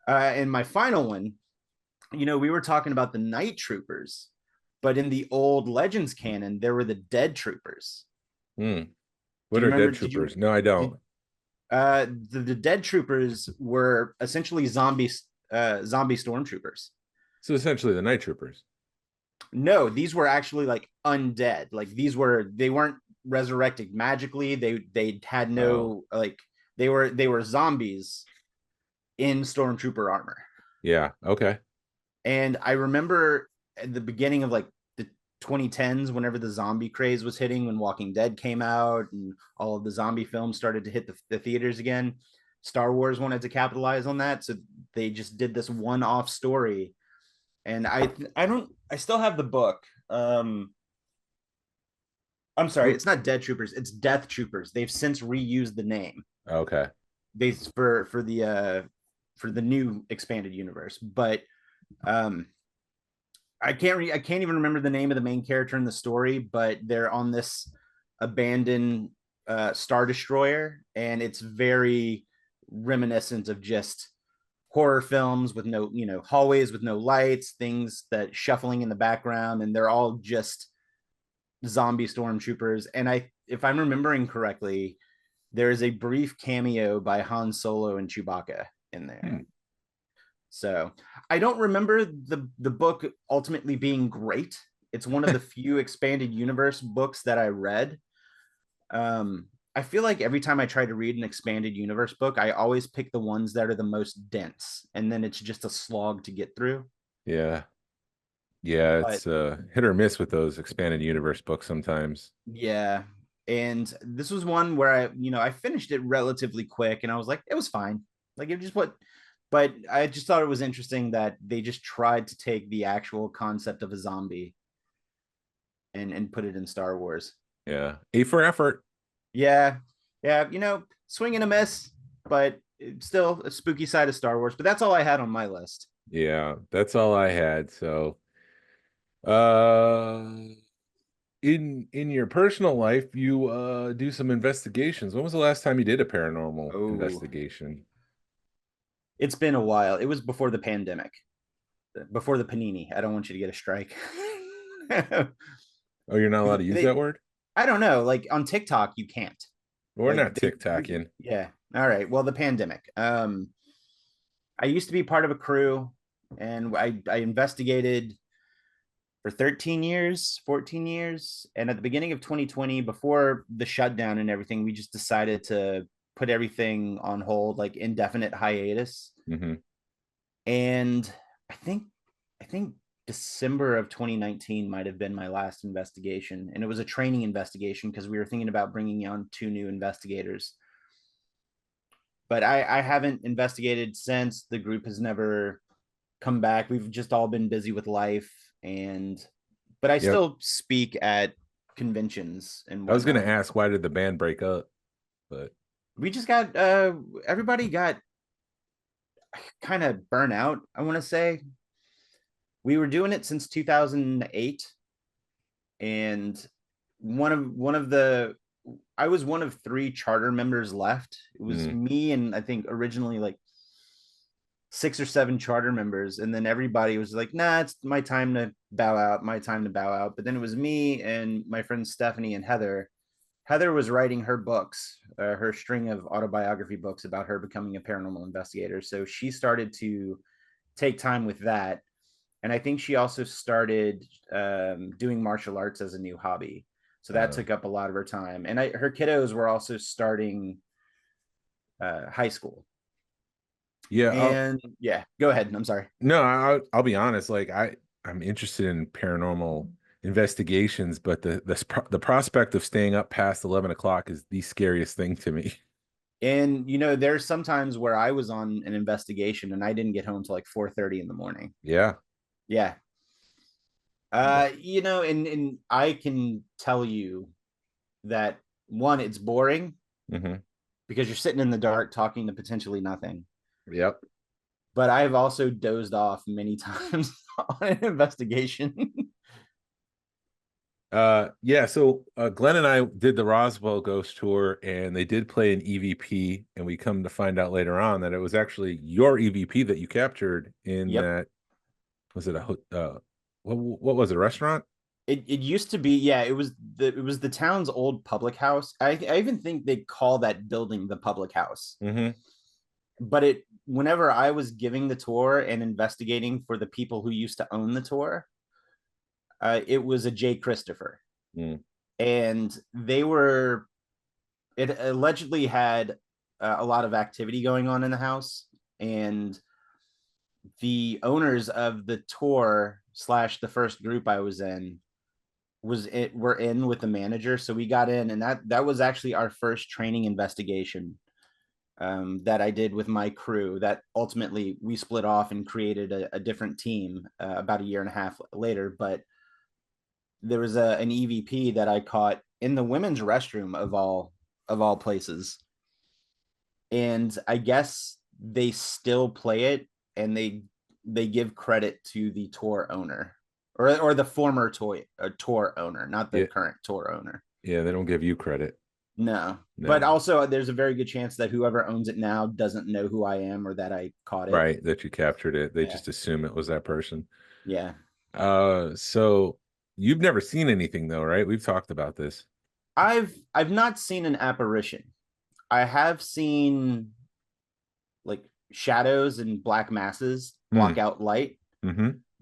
Speaker 4: And my final one, we were talking about the night troopers, but in the old Legends canon, there were the dead troopers.
Speaker 3: Hmm.
Speaker 4: Do
Speaker 3: What
Speaker 4: you
Speaker 3: are dead
Speaker 4: remember? Did
Speaker 3: troopers?
Speaker 4: you
Speaker 3: No, I
Speaker 4: did
Speaker 3: don't.
Speaker 4: the dead troopers were essentially zombie stormtroopers.
Speaker 3: So essentially the night troopers.
Speaker 4: No, these were actually like undead. Like they weren't resurrected magically. They had
Speaker 3: Oh,
Speaker 4: no like they were zombies in stormtrooper armor.
Speaker 3: yeah. Okay.
Speaker 4: And I remember at the beginning of like the 2010s, whenever the zombie craze was hitting, when Walking Dead came out and all of the zombie films started to hit the theaters again, Star Wars wanted to capitalize on that. So they just did this one-off story. And I still have the book. I'm sorry, it's not Dead Troopers, it's Death Troopers. They've since reused the name.
Speaker 3: Okay.
Speaker 4: They for the new expanded universe, but um I can't even remember the name of the main character in the story, but they're on this abandoned star destroyer, and it's very reminiscent of just horror films with no, hallways with no lights, things that shuffling in the background, and they're all just zombie stormtroopers. And if I'm remembering correctly, there is a brief cameo by Han Solo and Chewbacca in there.
Speaker 3: Hmm.
Speaker 4: So I don't remember the book ultimately being great. It's one of the few expanded universe books that I read. I feel like every time I try to read an expanded universe book, I always pick the ones that are the most dense, and then it's just a slog to get through.
Speaker 3: Yeah. Yeah.
Speaker 4: But
Speaker 3: It's hit or miss with those expanded universe books sometimes.
Speaker 4: yeah, and this was one where I finished it relatively quick, and I was like, it was fine. Like it just what, but I just thought it was interesting that they just tried to take the actual concept of a zombie and put it in Star Wars.
Speaker 3: Yeah. A for effort.
Speaker 4: Yeah, yeah, swing and a miss, but it's still a spooky side of Star Wars. But that's all I had on my list.
Speaker 3: Yeah. That's all I had. So uh in your personal life, you do some investigations. When was the last time you did a paranormal
Speaker 4: Oh,
Speaker 3: investigation?
Speaker 4: it's been a while. It was before the pandemic, before the panini. I don't want you to get a strike.
Speaker 3: Oh, you're not allowed to use
Speaker 4: they,
Speaker 3: that word?
Speaker 4: I don't know. Like on TikTok, you can't.
Speaker 3: We're
Speaker 4: Like
Speaker 3: not TikToking.
Speaker 4: yeah. All right. Well, the pandemic. I used to be part of a crew, and I investigated for 13 years, 14 years. And at the beginning of 2020, before the shutdown and everything, we just decided to put everything on hold, like indefinite hiatus.
Speaker 3: Mm-hmm.
Speaker 4: And I think December of 2019 might have been my last investigation. And it was a training investigation because we were thinking about bringing on 2 new investigators. But I haven't investigated since. The group has never come back. We've just all been busy with life. But I
Speaker 3: Yep.
Speaker 4: still speak at conventions and whatnot.
Speaker 3: I was going to ask, why did the band break up? But
Speaker 4: we just got, everybody got kind of burnt out, I want to say. We were doing it since 2008. And I was one of 3 charter members left. It was me and I think originally like 6 or 7 charter members. And then everybody was like, nah, it's my time to bow out, But then it was me and my friends Stephanie and Heather. Heather was writing her books, her string of autobiography books about her becoming a paranormal investigator. So she started to take time with that. And I think she also started doing martial arts as a new hobby. So that took up a lot of her time. And her kiddos were also starting high school.
Speaker 3: Yeah.
Speaker 4: And yeah, go ahead. I'm sorry.
Speaker 3: No, I'll be honest. Like I'm interested in paranormal investigations, but the prospect of staying up past 11 o'clock is the scariest thing to me.
Speaker 4: And there's sometimes where I was on an investigation and I didn't get home till like 4:30 in the morning.
Speaker 3: Yeah.
Speaker 4: Yeah. And I can tell you that one, it's boring because you're sitting in the dark talking to potentially nothing.
Speaker 3: Yep.
Speaker 4: But I've also dozed off many times on an investigation.
Speaker 3: Yeah, so Glenn and I did the Roswell ghost tour, and they did play an EVP, and we come to find out later on that it was actually your EVP that you captured in that. Was it what was it, a restaurant?
Speaker 4: It used to be, yeah, it was the town's old public house. I even think they call that building the public house. But whenever I was giving the tour and investigating for the people who used to own the tour, it was a J. Christopher. And it allegedly had a lot of activity going on in the house. And the owners of the tour / the first group I was in were in with the manager. So we got in, and that was actually our first training investigation that I did with my crew. That ultimately we split off and created a different team about a year and a half later. But there was an EVP that I caught in the women's restroom of all places. And I guess they still play it, and they give credit to the tour owner or the former tour owner, not the current tour owner.
Speaker 3: Yeah, they don't give you credit.
Speaker 4: No. But also there's a very good chance that whoever owns it now doesn't know who I am or that I caught it.
Speaker 3: Right, that you captured it. They just assume it was that person.
Speaker 4: Yeah.
Speaker 3: So you've never seen anything though, right? We've talked about this.
Speaker 4: I've not seen an apparition. I have seen like shadows and black masses block out light,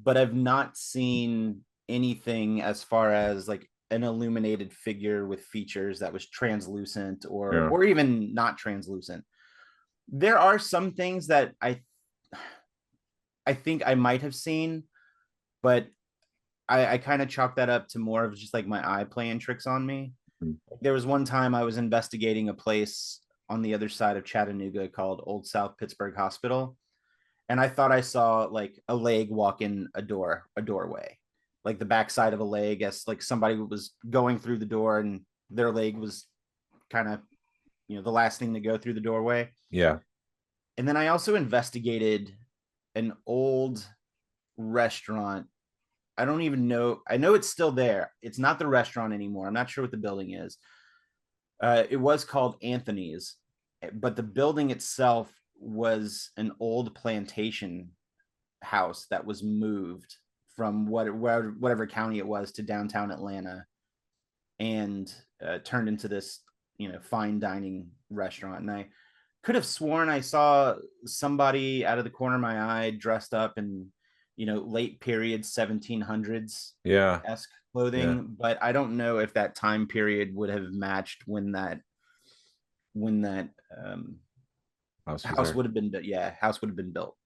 Speaker 4: but I've not seen anything as far as like an illuminated figure with features that was translucent or even not translucent. There are some things that I think I might have seen, but I kind of chalk that up to more of just like my eye playing tricks on me. There was one time I was investigating a place on the other side of Chattanooga called Old South Pittsburgh Hospital. And I thought I saw like a leg walk in a doorway, like the backside of a leg, as like somebody was going through the door and their leg was kind of, the last thing to go through the doorway.
Speaker 3: Yeah.
Speaker 4: And then I also investigated an old restaurant. I don't even know. I know it's still there. It's not the restaurant anymore. I'm not sure what the building is. It was called Anthony's, but the building itself was an old plantation house that was moved from whatever county it was to downtown Atlanta and turned into this, fine dining restaurant. And I could have sworn I saw somebody out of the corner of my eye dressed up in, late period 1700s
Speaker 3: Yeah.
Speaker 4: esque clothing,
Speaker 3: Yeah.
Speaker 4: but I don't know if that time period would have matched when that
Speaker 3: House was
Speaker 4: house
Speaker 3: there.
Speaker 4: would have been built. Yeah, house would have been built.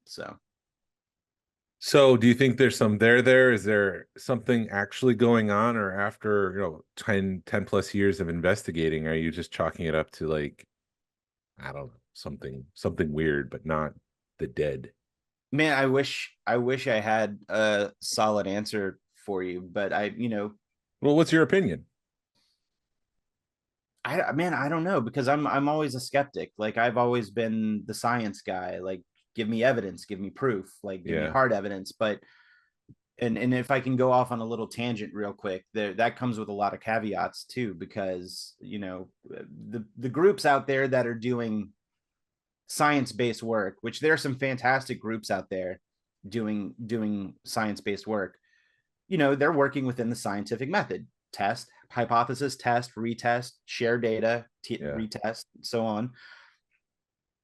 Speaker 3: So do you think there's some there? Is there something actually going on, or after, 10 plus years of investigating, are you just chalking it up to like, I don't know, something weird, but not the dead?
Speaker 4: Man, I wish I had a solid answer for you, but
Speaker 3: Well, what's your opinion?
Speaker 4: I don't know, because I'm always a skeptic. Like, I've always been the science guy. Like, give me evidence, give me proof, like give me
Speaker 3: Yeah.
Speaker 4: hard evidence. But and if I can go off on a little tangent real quick, there that comes with a lot of caveats too, because the groups out there that are doing science-based work, which there are some fantastic groups out there doing science-based work, they're working within the scientific method: test, hypothesis, test, retest, share data,
Speaker 3: Yeah.
Speaker 4: retest, so on.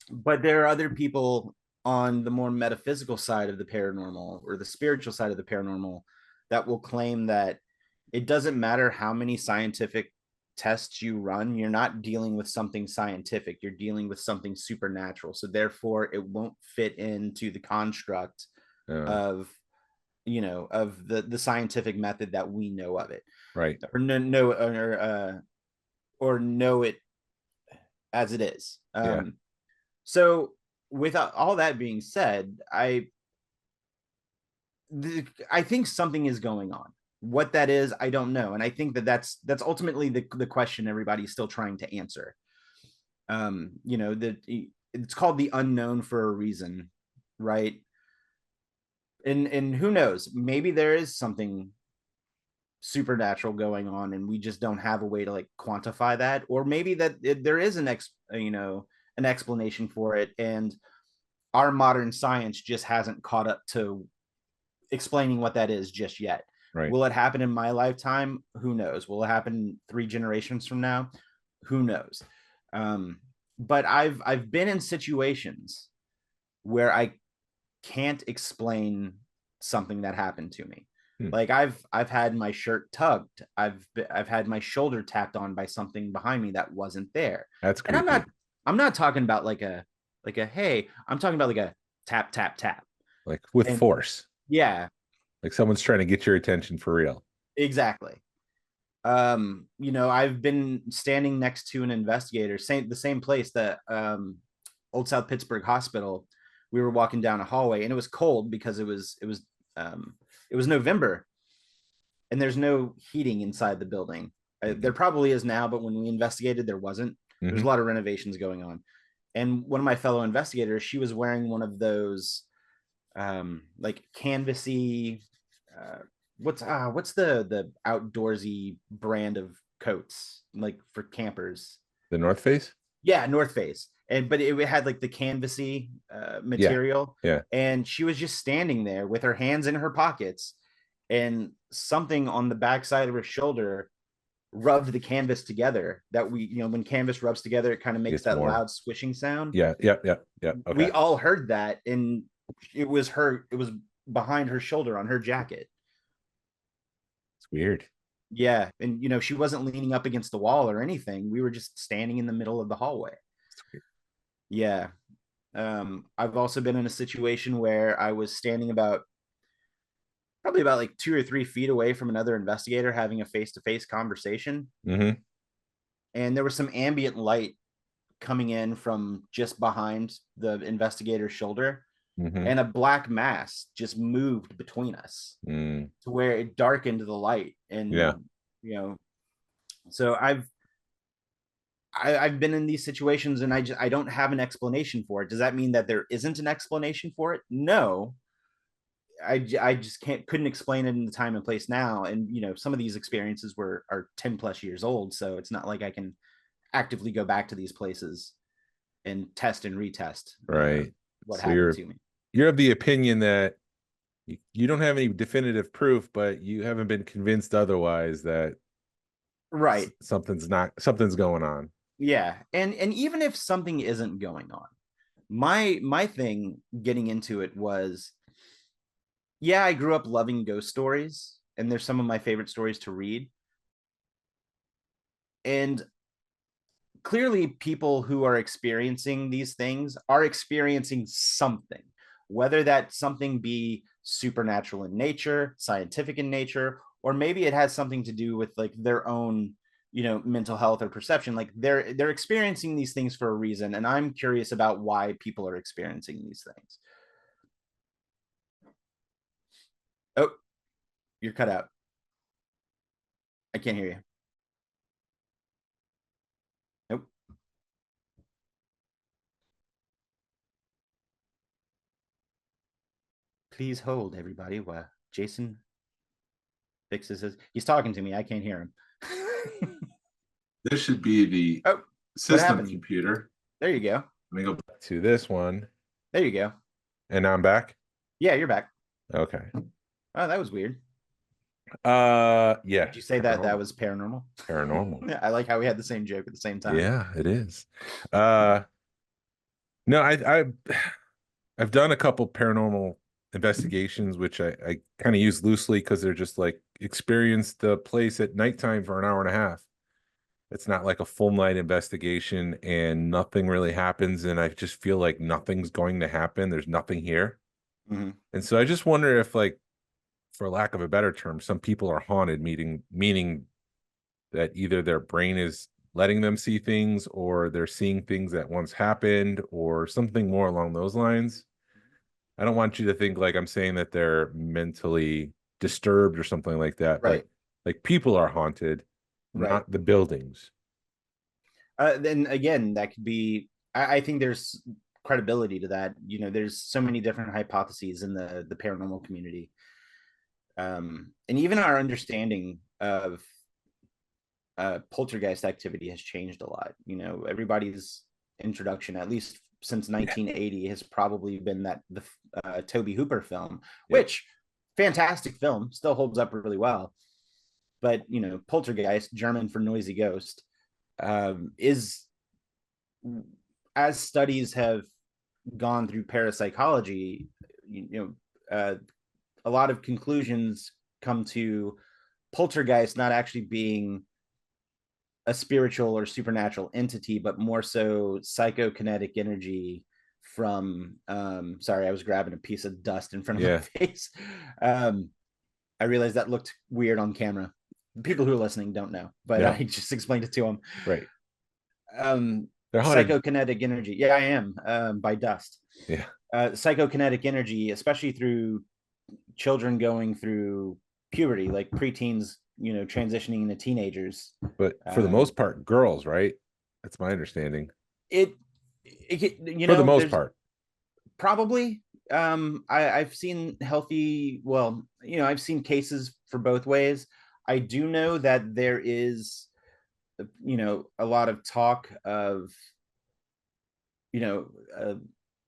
Speaker 4: But there are other people on the more metaphysical side of the paranormal, or the spiritual side of the paranormal, that will claim that it doesn't matter how many scientific tests you run, you're not dealing with something scientific, you're dealing with something supernatural. So therefore it won't fit into the construct
Speaker 3: Yeah.
Speaker 4: of of the scientific method that we know of it,
Speaker 3: Right.
Speaker 4: or know it as it is.
Speaker 3: Yeah.
Speaker 4: So with all that being said, I think something is going on. What that is, I don't know, and I think that's ultimately the question everybody's still trying to answer. That it's called the unknown for a reason, right? And who knows? Maybe there is something supernatural going on, and we just don't have a way to like quantify that, or maybe that there is an explanation for it, and our modern science just hasn't caught up to explaining what that is just yet.
Speaker 3: Right.
Speaker 4: Will it happen in my lifetime? Who knows? Will it happen 3 generations from now? Who knows? But I've been in situations where I can't explain something that happened to me. Like, I've had my shirt tugged. I've had my shoulder tapped on by something behind me that wasn't there.
Speaker 3: That's
Speaker 4: And
Speaker 3: creepy.
Speaker 4: I'm not talking about like a hey, I'm talking about like a tap tap tap.
Speaker 3: Like with
Speaker 4: And
Speaker 3: force.
Speaker 4: yeah,
Speaker 3: Like someone's trying to get your attention for real.
Speaker 4: exactly. I've been standing next to an investigator, the same place that Old South Pittsburgh Hospital. We were walking down a hallway, and it was cold because it was November, and there's no heating inside the building. There probably is now, but when we investigated, there wasn't. There's a lot of renovations going on. And one of my fellow investigators, she was wearing one of those like canvasy, what's the outdoorsy brand of coats, like for campers?
Speaker 3: The North Face?
Speaker 4: Yeah, North Face. But it had like the canvasy material.
Speaker 3: Yeah.
Speaker 4: And she was just standing there with her hands in her pockets, and something on the backside of her shoulder rubbed the canvas together. That when canvas rubs together, it kind of makes
Speaker 3: It's
Speaker 4: that
Speaker 3: warm.
Speaker 4: loud swishing sound.
Speaker 3: Yeah. Okay.
Speaker 4: We all heard that, and it was behind her shoulder on her jacket.
Speaker 3: It's weird.
Speaker 4: Yeah, and she wasn't leaning up against the wall or anything. We were just standing in the middle of the hallway. Yeah. I've also been in a situation where I was standing probably about like 2 or 3 feet away from another investigator, having a face-to-face conversation.
Speaker 3: Mm-hmm.
Speaker 4: And there was some ambient light coming in from just behind the investigator's shoulder.
Speaker 3: Mm-hmm.
Speaker 4: And a black mass just moved between us to where it darkened the light. And so I've been in these situations, and I don't have an explanation for it. Does that mean that there isn't an explanation for it? No. I just couldn't explain it in the time and place now. And some of these experiences are 10 plus years old, so it's not like I can actively go back to these places and test and retest
Speaker 3: Right.
Speaker 4: what
Speaker 3: So
Speaker 4: happened to me.
Speaker 3: You're of the opinion that you don't have any definitive proof, but you haven't been convinced otherwise that
Speaker 4: right
Speaker 3: something's going on.
Speaker 4: Yeah, and even if something isn't going on, my thing getting into it was, Yeah, I grew up loving ghost stories, and they're some of my favorite stories to read. And clearly, people who are experiencing these things are experiencing something, whether that something be supernatural in nature, scientific in nature, or maybe it has something to do with like their own, mental health or perception. Like they're experiencing these things for a reason, and I'm curious about why people are experiencing these things. Oh, you're cut out. I can't hear you. Nope. Please hold, everybody, while Jason fixes his. He's talking to me. I can't hear him.
Speaker 3: This should be the
Speaker 4: Oh, what
Speaker 3: system
Speaker 4: happened?
Speaker 3: computer.
Speaker 4: There you go.
Speaker 3: Let me go back to this one.
Speaker 4: There you go.
Speaker 3: And now I'm back.
Speaker 4: Yeah, you're back.
Speaker 3: Okay.
Speaker 4: Oh, that was weird.
Speaker 3: Yeah.
Speaker 4: Did you say that was paranormal?
Speaker 3: Paranormal.
Speaker 4: I like how we had the same joke at the same time.
Speaker 3: Yeah, it is. No, I've done a couple paranormal investigations, which I kind of use loosely because they're just like experience the place at nighttime for an hour and a half. It's not like a full night investigation and nothing really happens. And I just feel like nothing's going to happen. There's nothing here.
Speaker 4: Mm-hmm.
Speaker 3: And so I just wonder if, like, for lack of a better term, some people are haunted, meaning that either their brain is letting them see things or they're seeing things that once happened or something more along those lines. I don't want you to think like I'm saying that they're mentally disturbed or something like that,
Speaker 4: Right.
Speaker 3: but like people are haunted,
Speaker 4: Right.
Speaker 3: not the buildings.
Speaker 4: Then again, that could be. I think there's credibility to that. There's so many different hypotheses in the paranormal community, and even our understanding of poltergeist activity has changed a lot. Everybody's introduction, at least since 1980, has probably been the Tobe Hooper film, which fantastic film, still holds up really well. But poltergeist, German for noisy ghost, is, as studies have gone through parapsychology, a lot of conclusions come to poltergeist not actually being a spiritual or supernatural entity, but more so psychokinetic energy from sorry, I was grabbing a piece of dust in front of my face. I realized that looked weird on camera. People who are listening don't know, but I just explained it to them.
Speaker 3: Right.
Speaker 4: Psychokinetic energy. Yeah, I am, by dust.
Speaker 3: Yeah.
Speaker 4: Psychokinetic energy, especially through children going through puberty, like preteens, transitioning into teenagers.
Speaker 3: But for the most part, girls, right? That's my understanding.
Speaker 4: It
Speaker 3: for the most part,
Speaker 4: probably. I've seen I've seen cases for both ways. I do know that there is, a lot of talk of,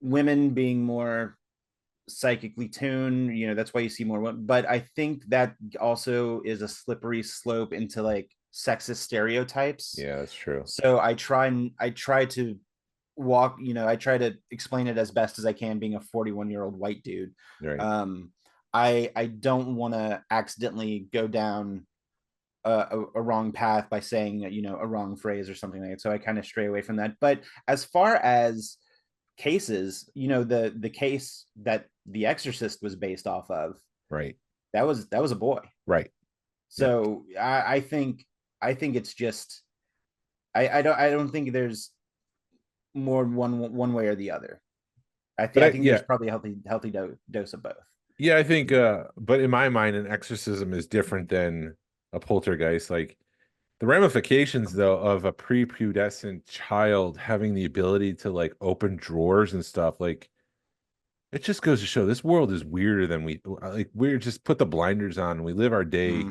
Speaker 4: women being more psychically tuned. That's why you see more women. But I think that also is a slippery slope into like sexist stereotypes.
Speaker 3: Yeah, that's true.
Speaker 4: So I try to walk, I try to explain it as best as I can, being a 41-year-old white dude.
Speaker 3: Right.
Speaker 4: I don't want to accidentally go down a wrong path by saying a wrong phrase or something like that. So I kind of stray away from that. But as far as cases, the case that The Exorcist was based off of,
Speaker 3: right,
Speaker 4: that was a boy,
Speaker 3: right?
Speaker 4: So I think it's just I don't think there's more one way or the other. I think there's probably a healthy dose of both.
Speaker 3: Yeah, I think but in my mind, an exorcism is different than a poltergeist. Like the ramifications though of a prepubescent child having the ability to like open drawers and stuff, like it just goes to show this world is weirder than we're just put the blinders on and we live our day,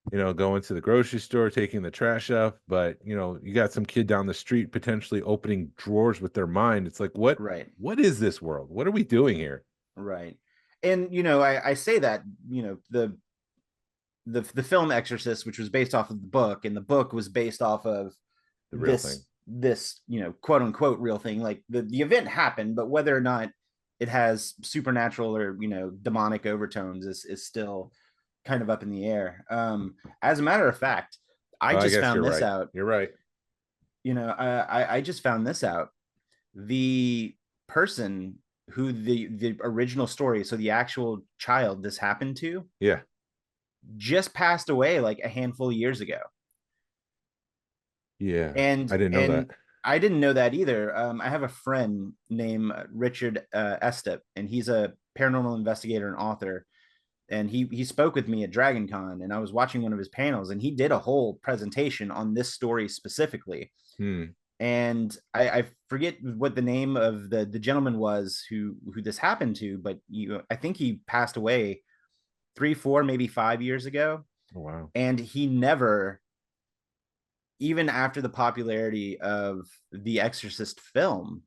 Speaker 3: going to the grocery store, taking the trash up, but you got some kid down the street potentially opening drawers with their mind. It's like, what is this world? What are we doing here?
Speaker 4: Right. And I say that, the film Exorcist, which was based off of the book, and the book was based off of
Speaker 3: the real thing.
Speaker 4: This quote unquote real thing. Like the event happened, but whether or not it has supernatural or demonic overtones is still kind of up in the air. As a matter of fact, I
Speaker 3: I
Speaker 4: just
Speaker 3: guess
Speaker 4: found
Speaker 3: you're
Speaker 4: this
Speaker 3: right.
Speaker 4: out.
Speaker 3: You're right.
Speaker 4: I just found this out. The person who the original story, so the actual child this happened to,
Speaker 3: Yeah.
Speaker 4: just passed away like a handful of years ago.
Speaker 3: Yeah.
Speaker 4: and
Speaker 3: I didn't know that.
Speaker 4: and I didn't know that either. I have a friend named Richard Estep, and he's a paranormal investigator and author. And he spoke with me at Dragon Con, and I was watching one of his panels, and he did a whole presentation on this story specifically.
Speaker 3: Hmm.
Speaker 4: And I forget what the name of the gentleman was who this happened to, but I think he passed away 3, 4, maybe 5 years ago.
Speaker 3: Oh, wow.
Speaker 4: And he never, even after the popularity of the Exorcist film,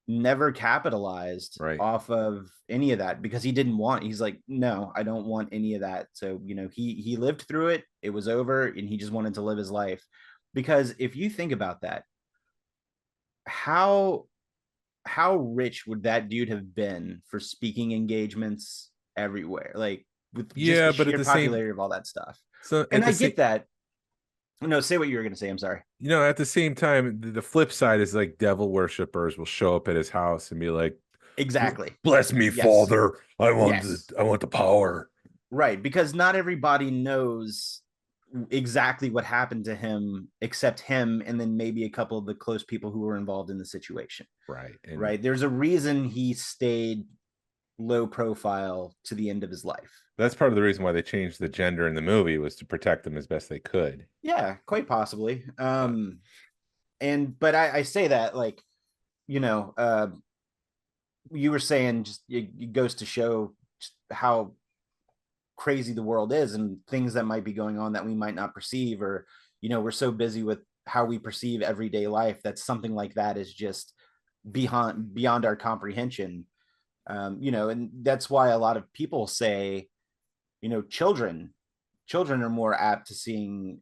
Speaker 4: never capitalized
Speaker 3: Right.
Speaker 4: off of any of that, because he's like, no, I don't want any of that. So he lived through it, it was over, and he just wanted to live his life. Because if you think about that, how rich would that dude have been for speaking engagements everywhere, like with just
Speaker 3: Yeah,
Speaker 4: the
Speaker 3: but at
Speaker 4: sheer
Speaker 3: the same,
Speaker 4: popularity of all that stuff?
Speaker 3: so
Speaker 4: And
Speaker 3: at
Speaker 4: I
Speaker 3: the same,
Speaker 4: get that. No, say what you were going to say. I'm sorry.
Speaker 3: at the same time, the flip side is like devil worshippers will show up at his house and be like,
Speaker 4: Exactly.
Speaker 3: "Bless me,
Speaker 4: Yes.
Speaker 3: Father.
Speaker 4: Yes.
Speaker 3: I want the power."
Speaker 4: Right, because not everybody knows exactly what happened to him except him, and then maybe a couple of the close people who were involved in the situation.
Speaker 3: Right. And
Speaker 4: Right, there's a reason he stayed low profile to the end of his life.
Speaker 3: that's part of the reason why they changed the gender in the movie, was to protect them as best they could.
Speaker 4: Yeah, quite possibly. But I say that, like, you know, uh, you were saying, just it goes to show just how crazy the world is, and things that might be going on that we might not perceive, or we're so busy with how we perceive everyday life that something like that is just beyond our comprehension. And that's why a lot of people say, children are more apt to seeing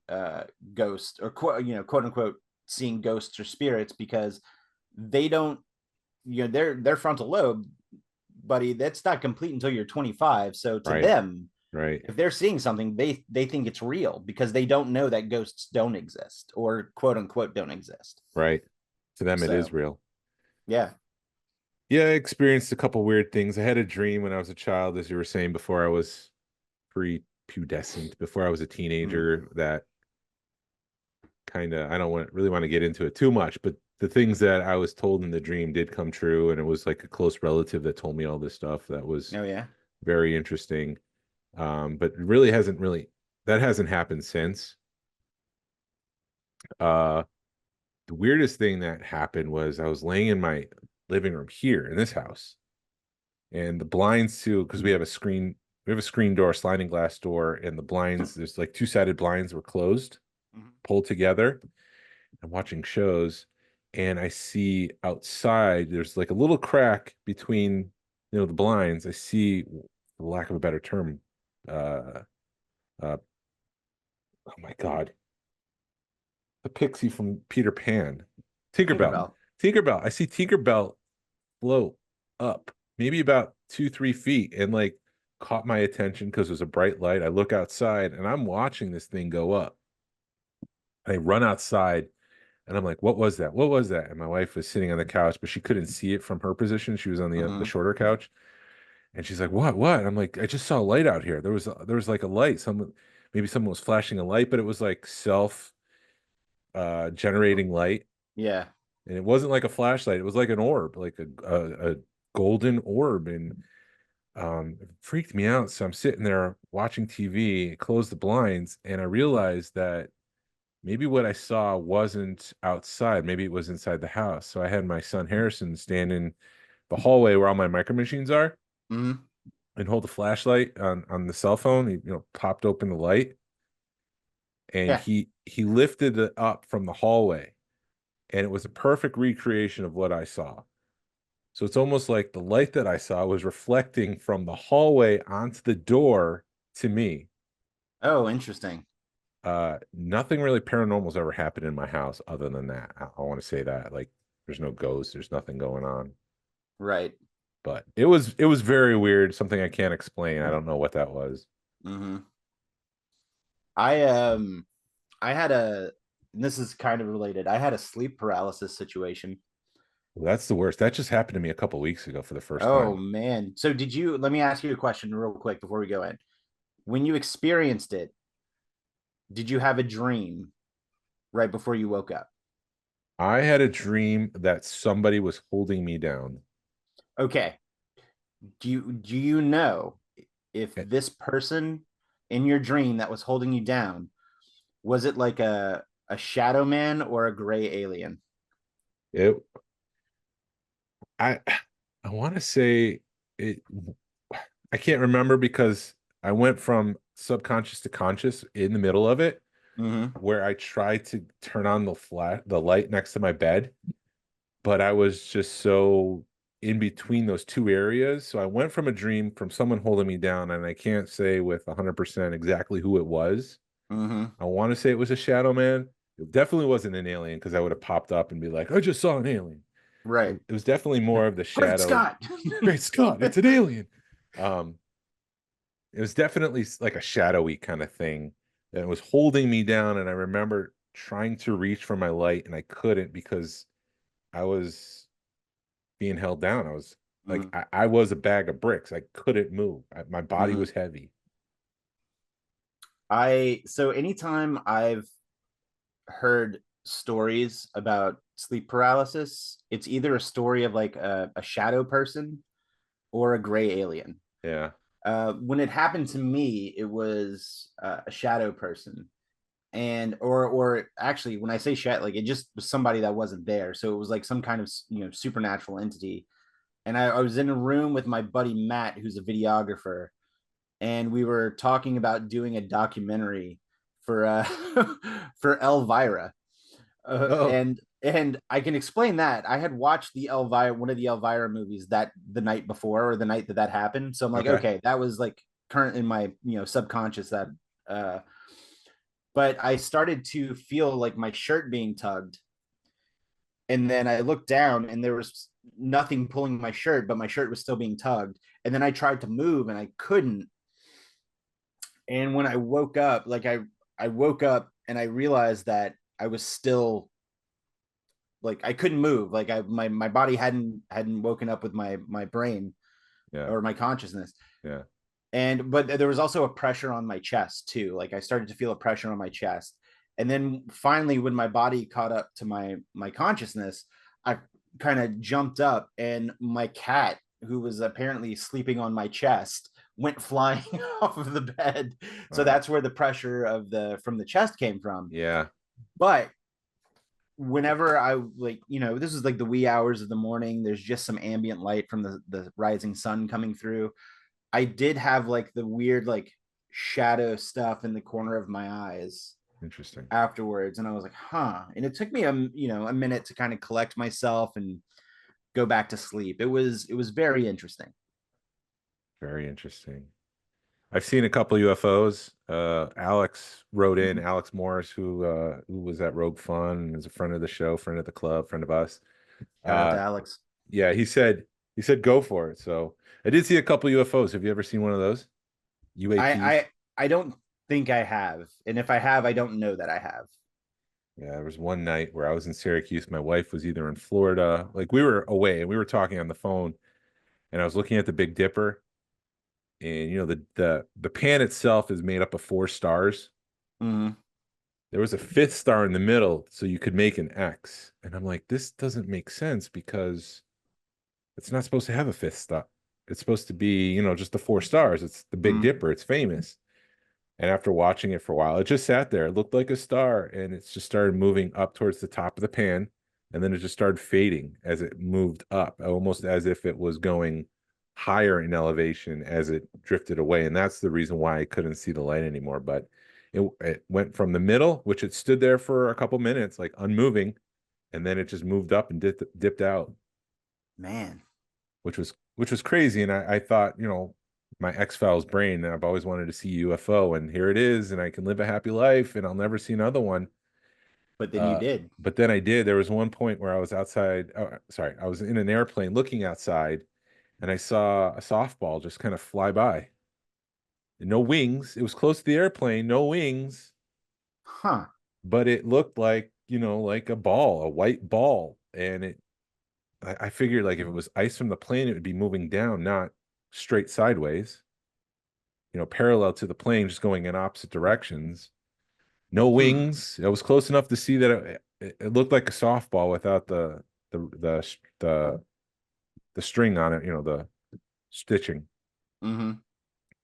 Speaker 4: ghosts, or quote unquote seeing ghosts or spirits, because they don't, their frontal lobe, buddy, that's not complete until you're 25. So to
Speaker 3: Right.
Speaker 4: them,
Speaker 3: Right.
Speaker 4: if they're seeing something, they think it's real, because they don't know that ghosts don't exist, or quote unquote don't exist.
Speaker 3: Right. To them, it
Speaker 4: So
Speaker 3: is real.
Speaker 4: yeah.
Speaker 3: Yeah, I experienced a couple weird things. I had a dream when I was a child, as you were saying, before I was prepubescent, before I was a teenager, that kind of, I don't really want to get into it too much, but the things that I was told in the dream did come true, and it was like a close relative that told me all this stuff. That was
Speaker 4: Oh yeah.
Speaker 3: very interesting. But it really that hasn't happened since. The weirdest thing that happened was I was laying in my living room here in this house, and the blinds too, because we have a screen door, sliding glass door, and the blinds, there's like two-sided blinds, were closed, pulled together. I'm watching shows, and I see outside there's like a little crack between the blinds. I see, for lack of a better term, uh oh my God, the pixie from Peter Pan, Tinkerbell.
Speaker 4: Tinkerbell.
Speaker 3: Tinkerbell. I see Tinkerbell float up, maybe about 2-3 feet, and like caught my attention because it was a bright light. I look outside and I'm watching this thing go up. I run outside and I'm like, "What was that? What was that?" And my wife was sitting on the couch, but she couldn't see it from her position. She was on the shorter couch, and she's like, "What? What?" I'm like, "I just saw a light out here. There was like a light. Maybe someone was flashing a light, but it was like self generating light,
Speaker 4: Yeah.
Speaker 3: and it wasn't like a flashlight. It was like an orb, like a golden orb, and it freaked me out. So I'm sitting there watching TV, close the blinds, and I realized that maybe what I saw wasn't outside. Maybe it was inside the house. So I had my son Harrison stand in the hallway where all my micro machines are,
Speaker 4: Mm-hmm.
Speaker 3: and hold the flashlight on the cell phone. He popped open the light, and
Speaker 4: Yeah.
Speaker 3: he lifted it up from the hallway, and it was a perfect recreation of what I saw. So it's almost like the light that I saw was reflecting from the hallway onto the door to me.
Speaker 4: Oh, interesting.
Speaker 3: Nothing really paranormal's ever happened in my house other than that. I want to say that, like, there's no ghosts, there's nothing going on.
Speaker 4: Right.
Speaker 3: But it was very weird, something I can't explain. I don't know what that was.
Speaker 4: Mm-hmm. I I had a and this is kind of related. I had a sleep paralysis situation.
Speaker 3: Well, that's the worst. That just happened to me a couple weeks ago for the first
Speaker 4: Oh
Speaker 3: time.
Speaker 4: man. So did you let me ask you a question real quick before we go in. When you experienced it, did you have a dream right before you woke up?
Speaker 3: I had a dream that somebody was holding me down.
Speaker 4: Okay. Do you know if
Speaker 3: Eh,
Speaker 4: this person in your dream that was holding you down, was it like a shadow man or a gray alien?
Speaker 3: It I I want to say it I can't remember because I went from subconscious to conscious in the middle of it,
Speaker 4: Mm-hmm.
Speaker 3: where I tried to turn on the light next to my bed, but I was just so in between those two areas. So I went from a dream from someone holding me down, and I can't say with 100% exactly who it was.
Speaker 4: Mm-hmm.
Speaker 3: I want to say it was a shadow man. It definitely wasn't an alien because I would have popped up and be like, I just saw an alien.
Speaker 4: Right.
Speaker 3: It was definitely more of the
Speaker 4: Great
Speaker 3: shadow.
Speaker 4: Scott.
Speaker 3: Great Scott, it's an alien. Um, it was definitely like a shadowy kind of thing that was holding me down. And I remember trying to reach for my light and I couldn't because I was being held down. I was like,
Speaker 4: Mhm,
Speaker 3: I was a bag of bricks. I couldn't move. My body
Speaker 4: mhm.
Speaker 3: was heavy.
Speaker 4: So anytime I've heard stories about sleep paralysis, it's either a story of like a shadow person or a gray alien.
Speaker 3: Yeah.
Speaker 4: When it happened to me, it was a shadow person, and or actually, when I say shadow, like it just was somebody that wasn't there. So it was like some kind of supernatural entity. And I was in a room with my buddy Matt, who's a videographer, and we were talking about doing a documentary for for Elvira,
Speaker 3: Oh,
Speaker 4: and I can explain that. I had watched the Elvira, one of the Elvira movies, that the night before or the night that that happened. So I'm like,
Speaker 3: okay.
Speaker 4: okay, that was like current in my subconscious that. Uh, but I started to feel like my shirt being tugged, and then I looked down and there was nothing pulling my shirt, but my shirt was still being tugged. And then I tried to move and I couldn't. And when I woke up, I woke up and I realized that I was still like I couldn't move. Like my body hadn't woken up with my brain
Speaker 3: Yeah.
Speaker 4: or my consciousness.
Speaker 3: Yeah.
Speaker 4: And but there was also a pressure on my chest too. Like I started to feel a pressure on my chest. And then finally when my body caught up to my consciousness, I kind of jumped up and my cat, who was apparently sleeping on my chest, went flying off of the bed. So
Speaker 3: Wow.
Speaker 4: that's where the pressure of the from the chest came from.
Speaker 3: Yeah.
Speaker 4: But whenever I like, this is like the wee hours of the morning, there's just some ambient light from the rising sun coming through. I did have like the weird like shadow stuff in the corner of my eyes
Speaker 3: Interesting.
Speaker 4: afterwards, and I was like, huh. And it took me a minute to kind of collect myself and go back to sleep. It was very interesting.
Speaker 3: Very interesting. I've seen a couple UFOs. Alex wrote in, Alex Morris, who was at Rogue Fun, is a friend of the show, friend of the club, friend of us.
Speaker 4: Shout out to
Speaker 3: Uh,
Speaker 4: Alex.
Speaker 3: yeah, he said go for it. So I did see a couple UFOs. Have you ever seen one of those?
Speaker 4: I
Speaker 3: UAPs?
Speaker 4: I I don't think I have, and if I have, I don't know that I have.
Speaker 3: Yeah, there was one night where I was in Syracuse. My wife was either in Florida, like we were away, and we were talking on the phone, and I was looking at the Big Dipper, and the pan itself is made up of 4 stars.
Speaker 4: Mhm.
Speaker 3: There was a fifth star in the middle, so you could make an X. And I'm like, this doesn't make sense because it's not supposed to have a fifth star. It's supposed to be, just the 4 stars. It's the Big
Speaker 4: Mhm.
Speaker 3: Dipper. It's famous. And after watching it for a while, it just sat there. It looked like a star, and it just started moving up towards the top of the pan. And then it just started fading as it moved up, almost as if it was going higher in elevation as it drifted away. And that's the reason why I couldn't see the light anymore. But it went from the middle, which it stood there for a couple minutes, like unmoving, and then it just moved up and dipped out,
Speaker 4: Man.
Speaker 3: which was crazy. And I thought, my X-Files brain, and I've always wanted to see UFO, and here it is, and I can live a happy life, and I'll never see another one.
Speaker 4: But then you
Speaker 3: Uh,
Speaker 4: did.
Speaker 3: but then I did. There was one point where I was outside. Oh, sorry, I was in an airplane looking outside, and I saw a softball just kind of fly by. No wings. It was close to the airplane, no wings,
Speaker 4: Huh.
Speaker 3: but it looked like, like a ball, a white ball. And I figured like if it was ice from the plane, it would be moving down, not straight sideways, parallel to the plane, just going in opposite directions. No
Speaker 4: Hmm.
Speaker 3: wings. It was close enough to see that it looked like a softball without the the string on it, the stitching.
Speaker 4: Mm-hmm.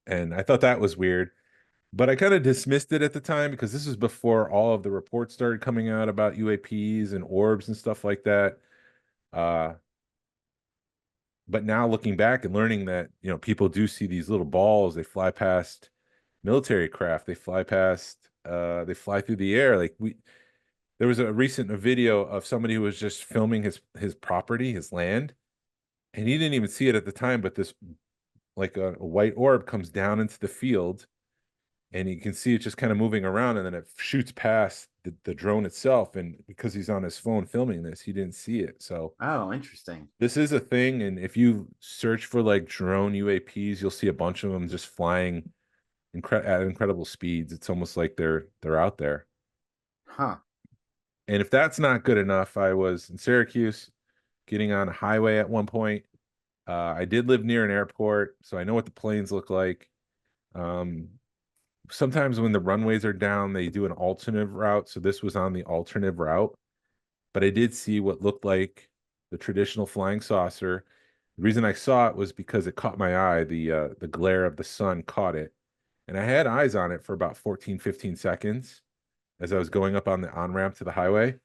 Speaker 3: And I thought that was weird, but I kind of dismissed it at the time because this was before all of the reports started coming out about UAPs and orbs and stuff like that. Uh, but now looking back and learning that, people do see these little balls, they fly past military craft, they fly through the air. There was a recent video of somebody who was just filming his property, his land, and he didn't even see it at the time, but this like a white orb comes down into the field, and you can see it just kind of moving around, and then it shoots past the drone itself. And because he's on his phone filming this, he didn't see it. So
Speaker 4: Oh, interesting.
Speaker 3: this is a thing, and if you search for like drone UAPs, you'll see a bunch of them just flying at incredible speeds. It's almost like they're out there.
Speaker 4: Huh.
Speaker 3: And if that's not good enough, I was in Syracuse getting on a highway at one point. I did live near an airport, so I know what the planes look like. Um, Sometimes when the runways are down, they do an alternative route. So this was on the alternative route, but I did see what looked like the traditional flying saucer. The reason I saw it was because it caught my eye. The glare of the sun caught it, and I had eyes on it for about 14, 15 seconds as I was going up on the on ramp to the highway.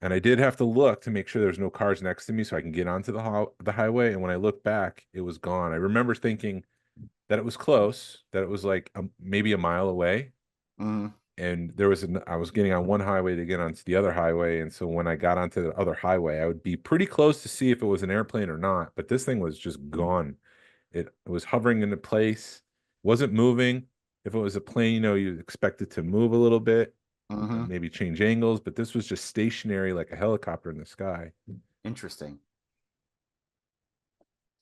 Speaker 3: And I did have to look to make sure there's no cars next to me so I can get onto the highway. And when I looked back, it was gone. I remember thinking that it was close, that it was like maybe a mile away.
Speaker 4: Mm-hmm.
Speaker 3: And I was getting on one highway to get onto the other highway. And so when I got onto the other highway, I would be pretty close to see if it was an airplane or not. But this thing was just gone. It was hovering into place, wasn't moving. If it was a plane, you'd expect it to move a little bit,
Speaker 4: Mm-hmm.
Speaker 3: maybe change angles, but this was just stationary like a helicopter in the sky.
Speaker 4: Interesting.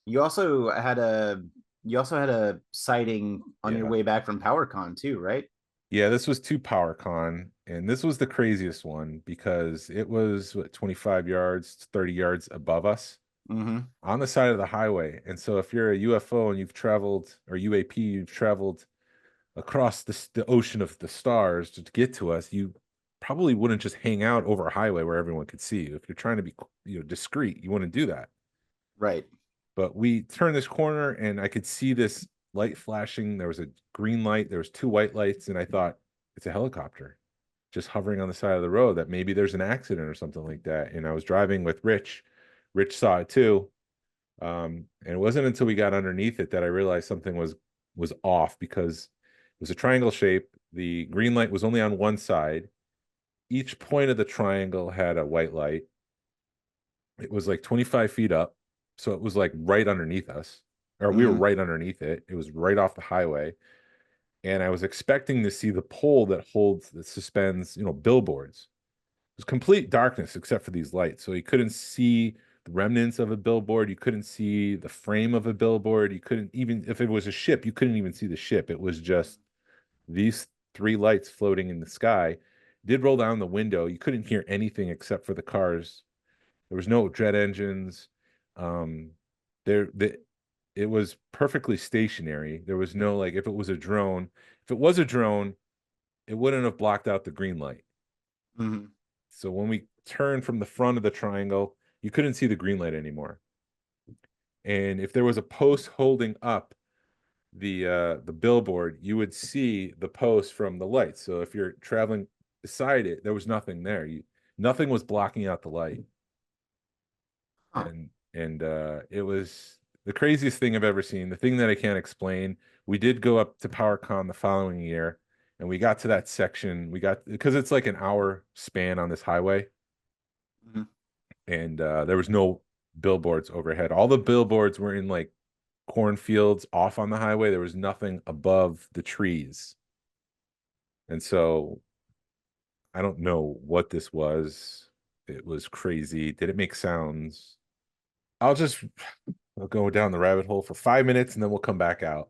Speaker 4: You also had a you also had a sighting on your
Speaker 3: Yeah.
Speaker 4: way back from PowerCon too, right?
Speaker 3: Yeah, this was to PowerCon, and this was the craziest one because it was 25 yards, 30 yards above us
Speaker 4: Mm-hmm.
Speaker 3: on the side of the highway. And so if you're a UFO and you've traveled, or UAP, you've traveled across the ocean of the stars to get to us, you probably wouldn't just hang out over a highway where everyone could see you. If you're trying to be, discreet, you wouldn't do that.
Speaker 4: Right.
Speaker 3: But we turned this corner and I could see this light flashing. There was a green light, there was two white lights, and I thought it's a helicopter just hovering on the side of the road, that maybe there's an accident or something like that. And I was driving with Rich. Rich saw it too. And it wasn't until we got underneath it that I realized something was off, because it was a triangle shape. The green light was only on one side. Each point of the triangle had a white light. It was like 25 feet up. So it was like right underneath us, or we were
Speaker 4: Mm-hmm.
Speaker 3: right underneath it. It was right off the highway. And I was expecting to see the pole that suspends, billboards. It was complete darkness except for these lights. So you couldn't see the remnants of a billboard. You couldn't see the frame of a billboard. You couldn't even, if it was a ship, you couldn't even see the ship. It was just these three lights floating in the sky. Did roll down the window. You couldn't hear anything except for the cars. There was no jet engines. Um, the it was perfectly stationary. There was no, like, if it was a drone, it wouldn't have blocked out the green light.
Speaker 4: Mm-hmm.
Speaker 3: So when we turned from the front of the triangle, you couldn't see the green light anymore. And if there was a post holding up the billboard, you would see the post from the light. So if you're traveling beside it, there was nothing there. Nothing was blocking out the light.
Speaker 4: Huh.
Speaker 3: And it was the craziest thing I've ever seen. The thing that I can't explain. We did go up to PowerCon the following year, and we got to that section. Because it's like an hour span on this highway,
Speaker 4: Mm-hmm.
Speaker 3: and there was no billboards overhead. All the billboards were in like cornfields off on the highway. There was nothing above the trees. And so I don't know what this was. It was crazy. Did it make sounds? I'll just We'll go down the rabbit hole for 5 minutes and then we'll come back out.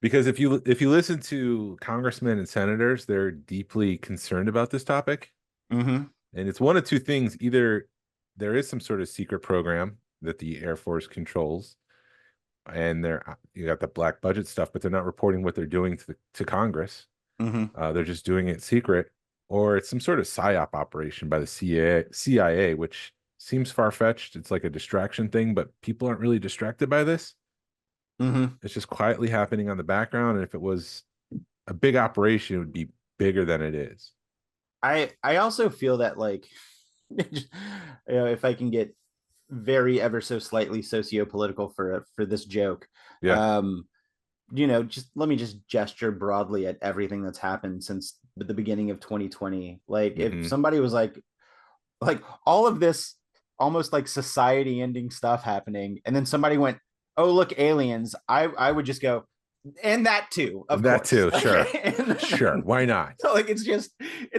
Speaker 3: Because if you listen to congressmen and senators, they're deeply concerned about this topic.
Speaker 4: Mm-hmm.
Speaker 3: And it's one of two things. Either there is some sort of secret program that the Air Force controls, and you got the black budget stuff, but they're not reporting what they're doing to Congress.
Speaker 4: Mm-hmm.
Speaker 3: They're just doing it secret, or it's some sort of psyop operation by the CIA, which seems far-fetched. It's like a distraction thing, but people aren't really distracted by this.
Speaker 4: Mm-hmm.
Speaker 3: It's just quietly happening on the background. And if it was a big operation, it would be bigger than it is.
Speaker 4: I also feel that, like, if I can get very ever so slightly socio-political for this joke,
Speaker 3: Yeah.
Speaker 4: just let me just gesture broadly at everything that's happened since the beginning of 2020. Like,
Speaker 3: Mm-hmm.
Speaker 4: if somebody was like all of this almost like society ending stuff happening, and then somebody went, "Oh, look, aliens," I would just go, and that too, of
Speaker 3: That
Speaker 4: course.
Speaker 3: too,
Speaker 4: Like,
Speaker 3: sure.
Speaker 4: and
Speaker 3: Sure, why not?
Speaker 4: so, like, it's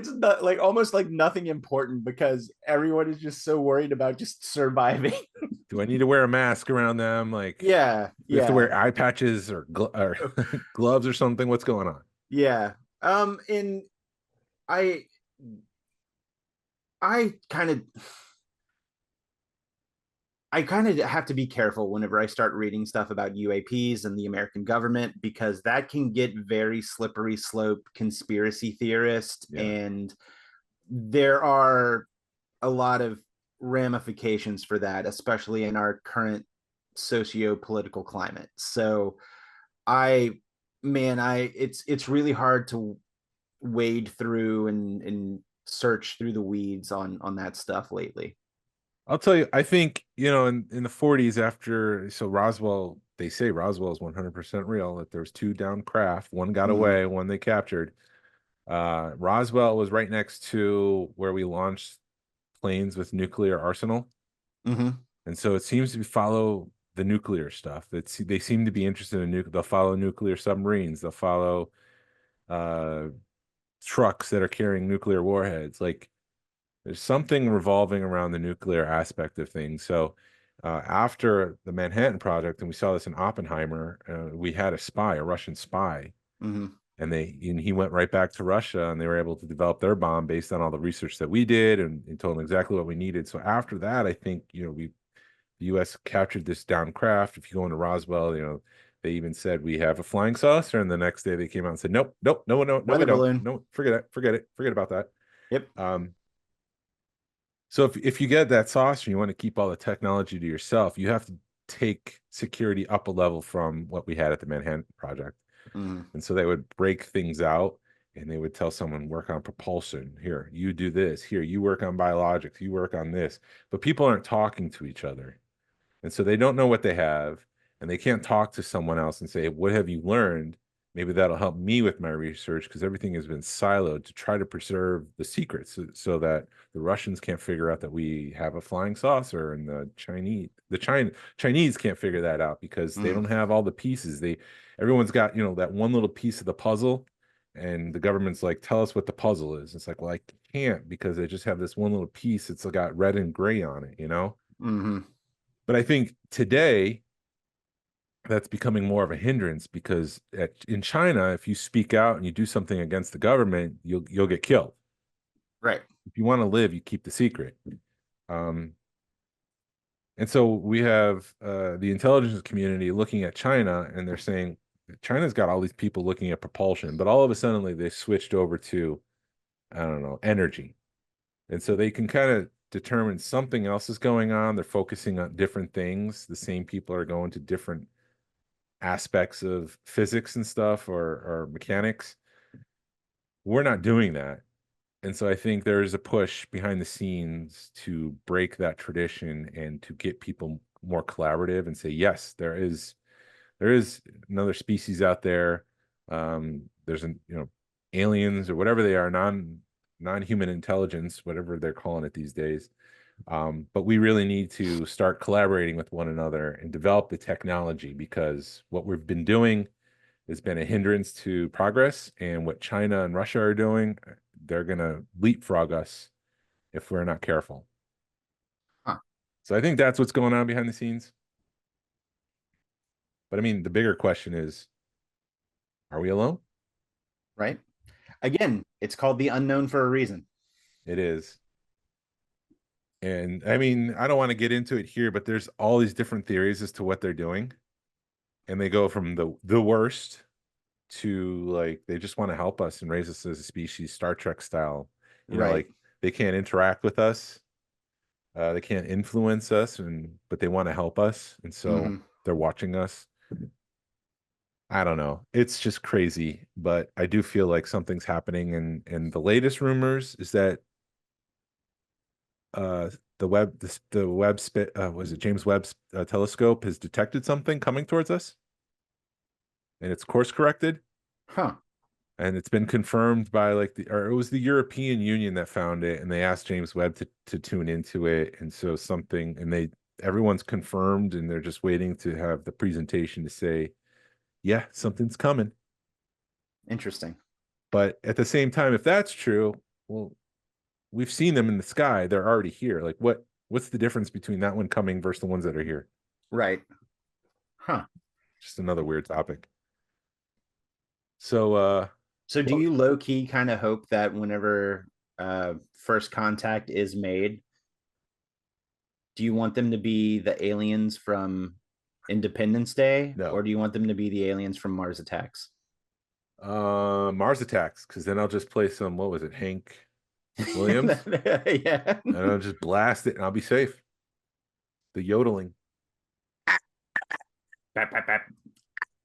Speaker 4: not like almost like nothing important because everyone is just so worried about just surviving.
Speaker 3: Do I need to wear a mask around them? Like,
Speaker 4: Yeah,
Speaker 3: we have to
Speaker 4: yeah,
Speaker 3: wear eye patches or gloves or something? What's going on?
Speaker 4: yeah. And I I kind of I kind of have to be careful whenever I start reading stuff about UAPs and the American government, because that can get very slippery slope conspiracy theorist.
Speaker 3: Yeah.
Speaker 4: And there are a lot of ramifications for that, especially in our current socio-political climate. So I, man, it's really hard to wade through and search through the weeds on that stuff lately.
Speaker 3: I'll tell you, I think, in the 40s so Roswell, they say Roswell is 100% real, that there was two downed craft, one got
Speaker 4: Mm-hmm.
Speaker 3: away, one they captured. Roswell was right next to where we launched planes with nuclear arsenal.
Speaker 4: Mm-hmm.
Speaker 3: And so it seems to follow the nuclear stuff. They seem to be interested in they'll follow nuclear submarines. They'll follow trucks that are carrying nuclear warheads. Like, there's something revolving around the nuclear aspect of things. So after the Manhattan Project, and we saw this in Oppenheimer, we had a Russian spy,
Speaker 4: Mm-hmm.
Speaker 3: and he went right back to Russia, and they were able to develop their bomb based on all the research that we did, and told them exactly what we needed. So after that, I think the U.S. captured this downed craft. If you go into Roswell, they even said we have a flying saucer, and the next day they came out and said, nope, nope, no, no, no, we
Speaker 4: Weather
Speaker 3: don't,
Speaker 4: balloon.
Speaker 3: no, forget about that.
Speaker 4: Yep.
Speaker 3: So if you get that saucer and you want to keep all the technology to yourself, you have to take security up a level from what we had at the Manhattan Project.
Speaker 4: Mm-hmm.
Speaker 3: And so they would break things out, and they would tell someone, work on propulsion. Here, you do this. Here, you work on biologics. You work on this. But people aren't talking to each other. And so they don't know what they have, and they can't talk to someone else and say, what have you learned? Maybe that'll help me with my research, because everything has been siloed to try to preserve the secrets so that the Russians can't figure out that we have a flying saucer, and the Chinese can't figure that out because they don't have all the pieces. Everyone's got, that one little piece of the puzzle, and the government's like, tell us what the puzzle is. It's like, well, I can't, because they just have this one little piece. It's got red and gray on it,
Speaker 4: Mm-hmm.
Speaker 3: But I think today that's becoming more of a hindrance, because in China, if you speak out and you do something against the government, you'll get killed.
Speaker 4: Right.
Speaker 3: If you want to live, you keep the secret. And so we have the intelligence community looking at China, and they're saying China's got all these people looking at propulsion, but all of a sudden they switched over to, I don't know, energy. And so they can kind of determine something else is going on. They're focusing on different things. The same people are going to different aspects of physics and stuff, or mechanics. We're not doing that. And so I think there's a push behind the scenes to break that tradition and to get people more collaborative and say, yes, there is another species out there. There's aliens or whatever they are, non-human intelligence, whatever they're calling it these days. But we really need to start collaborating with one another and develop the technology, because what we've been doing has been a hindrance to progress. And what China and Russia are doing, they're going to leapfrog us if we're not careful.
Speaker 4: Huh.
Speaker 3: So I think that's what's going on behind the scenes. But I mean, the bigger question is, are we alone?
Speaker 4: Right. Again, it's called the unknown for a reason.
Speaker 3: It is. And I mean, I don't want to get into it here, but there's all these different theories as to what they're doing. And they go from the worst to like they just want to help us and raise us as a species, Star Trek style.
Speaker 4: Right.
Speaker 3: Like they can't interact with us. They can't influence us, but they want to help us. And so they're watching us. I don't know. It's just crazy, but I do feel like something's happening. And the latest rumors is that was it James Webb's telescope has detected something coming towards us, and it's course corrected.
Speaker 4: Huh.
Speaker 3: And it's been confirmed by it was the European Union that found it, and they asked James Webb to tune into it. And so everyone's confirmed, and they're just waiting to have the presentation to say, yeah, something's coming.
Speaker 4: Interesting.
Speaker 3: But at the same time, if that's true, well, we've seen them in the sky. They're already here. Like what's the difference between that one coming versus the ones that are here?
Speaker 4: Right. Huh.
Speaker 3: Just another weird topic. So
Speaker 4: do you low key kind of hope that whenever first contact is made, do you want them to be the aliens from Independence Day?
Speaker 3: No.
Speaker 4: Or do you want them to be the aliens from Mars Attacks?
Speaker 3: Mars Attacks, because then I'll just play some, what was it, Hank Williams?
Speaker 4: Yeah.
Speaker 3: And I'll just blast it and I'll be safe. The yodeling.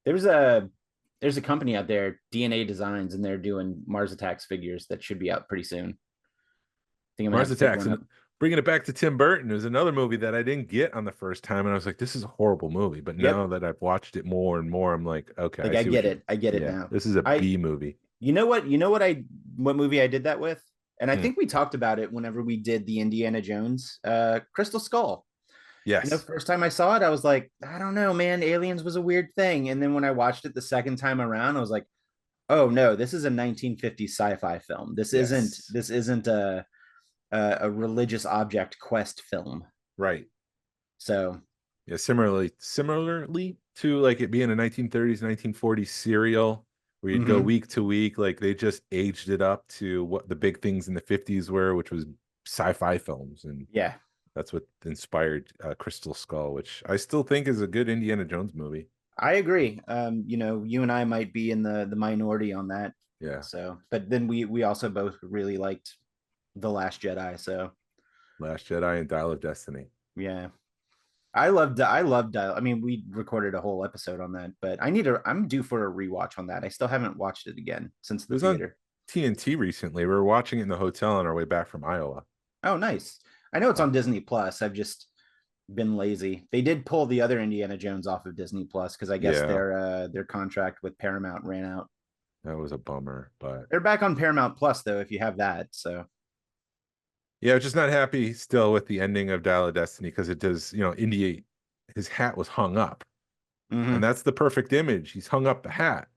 Speaker 4: There's a company out there, DNA Designs, and they're doing Mars Attacks figures that should be out pretty soon. I think I'm
Speaker 3: Mars Attacks. And bringing it back to Tim Burton, there's another movie that I didn't get on the first time, and I was like, this is a horrible movie. But now that I've watched it more and more, I'm like, okay,
Speaker 4: I get it. I get it now.
Speaker 3: This is a B movie.
Speaker 4: You know what movie I did that with? And I think we talked about it whenever we did the Indiana Jones Crystal Skull.
Speaker 3: Yes.
Speaker 4: First time I saw it, I was like, I don't know, man. Aliens was a weird thing. And then when I watched it the second time around, I was like, oh no, this is a 1950s sci-fi film. This isn't a religious object quest film.
Speaker 3: Right.
Speaker 4: So
Speaker 3: yeah, similarly to like it being a 1930s, 1940s serial where you'd go week to week, like they just aged it up to what the big things in the 50s were, which was sci-fi films. And
Speaker 4: yeah,
Speaker 3: that's what inspired Crystal Skull, which I still think is a good Indiana Jones movie.
Speaker 4: I agree. You and I might be in the minority on that.
Speaker 3: Yeah.
Speaker 4: So, but then we also both really liked The Last Jedi. So,
Speaker 3: Last Jedi and Dial of Destiny.
Speaker 4: Yeah, I loved. I mean, we recorded a whole episode on that, but I'm due for a rewatch on that. I still haven't watched it again since the theater.
Speaker 3: On TNT recently. We were watching it in the hotel on our way back from Iowa.
Speaker 4: Oh, nice. I know it's on Disney Plus. I've just been lazy. They did pull the other Indiana Jones off of Disney Plus because I guess their contract with Paramount ran out.
Speaker 3: That was a bummer, but
Speaker 4: they're back on Paramount Plus though, if you have that. So
Speaker 3: yeah, just not happy still with the ending of Dial of Destiny because it does, India, his hat was hung up. And that's the perfect image. He's hung up the hat,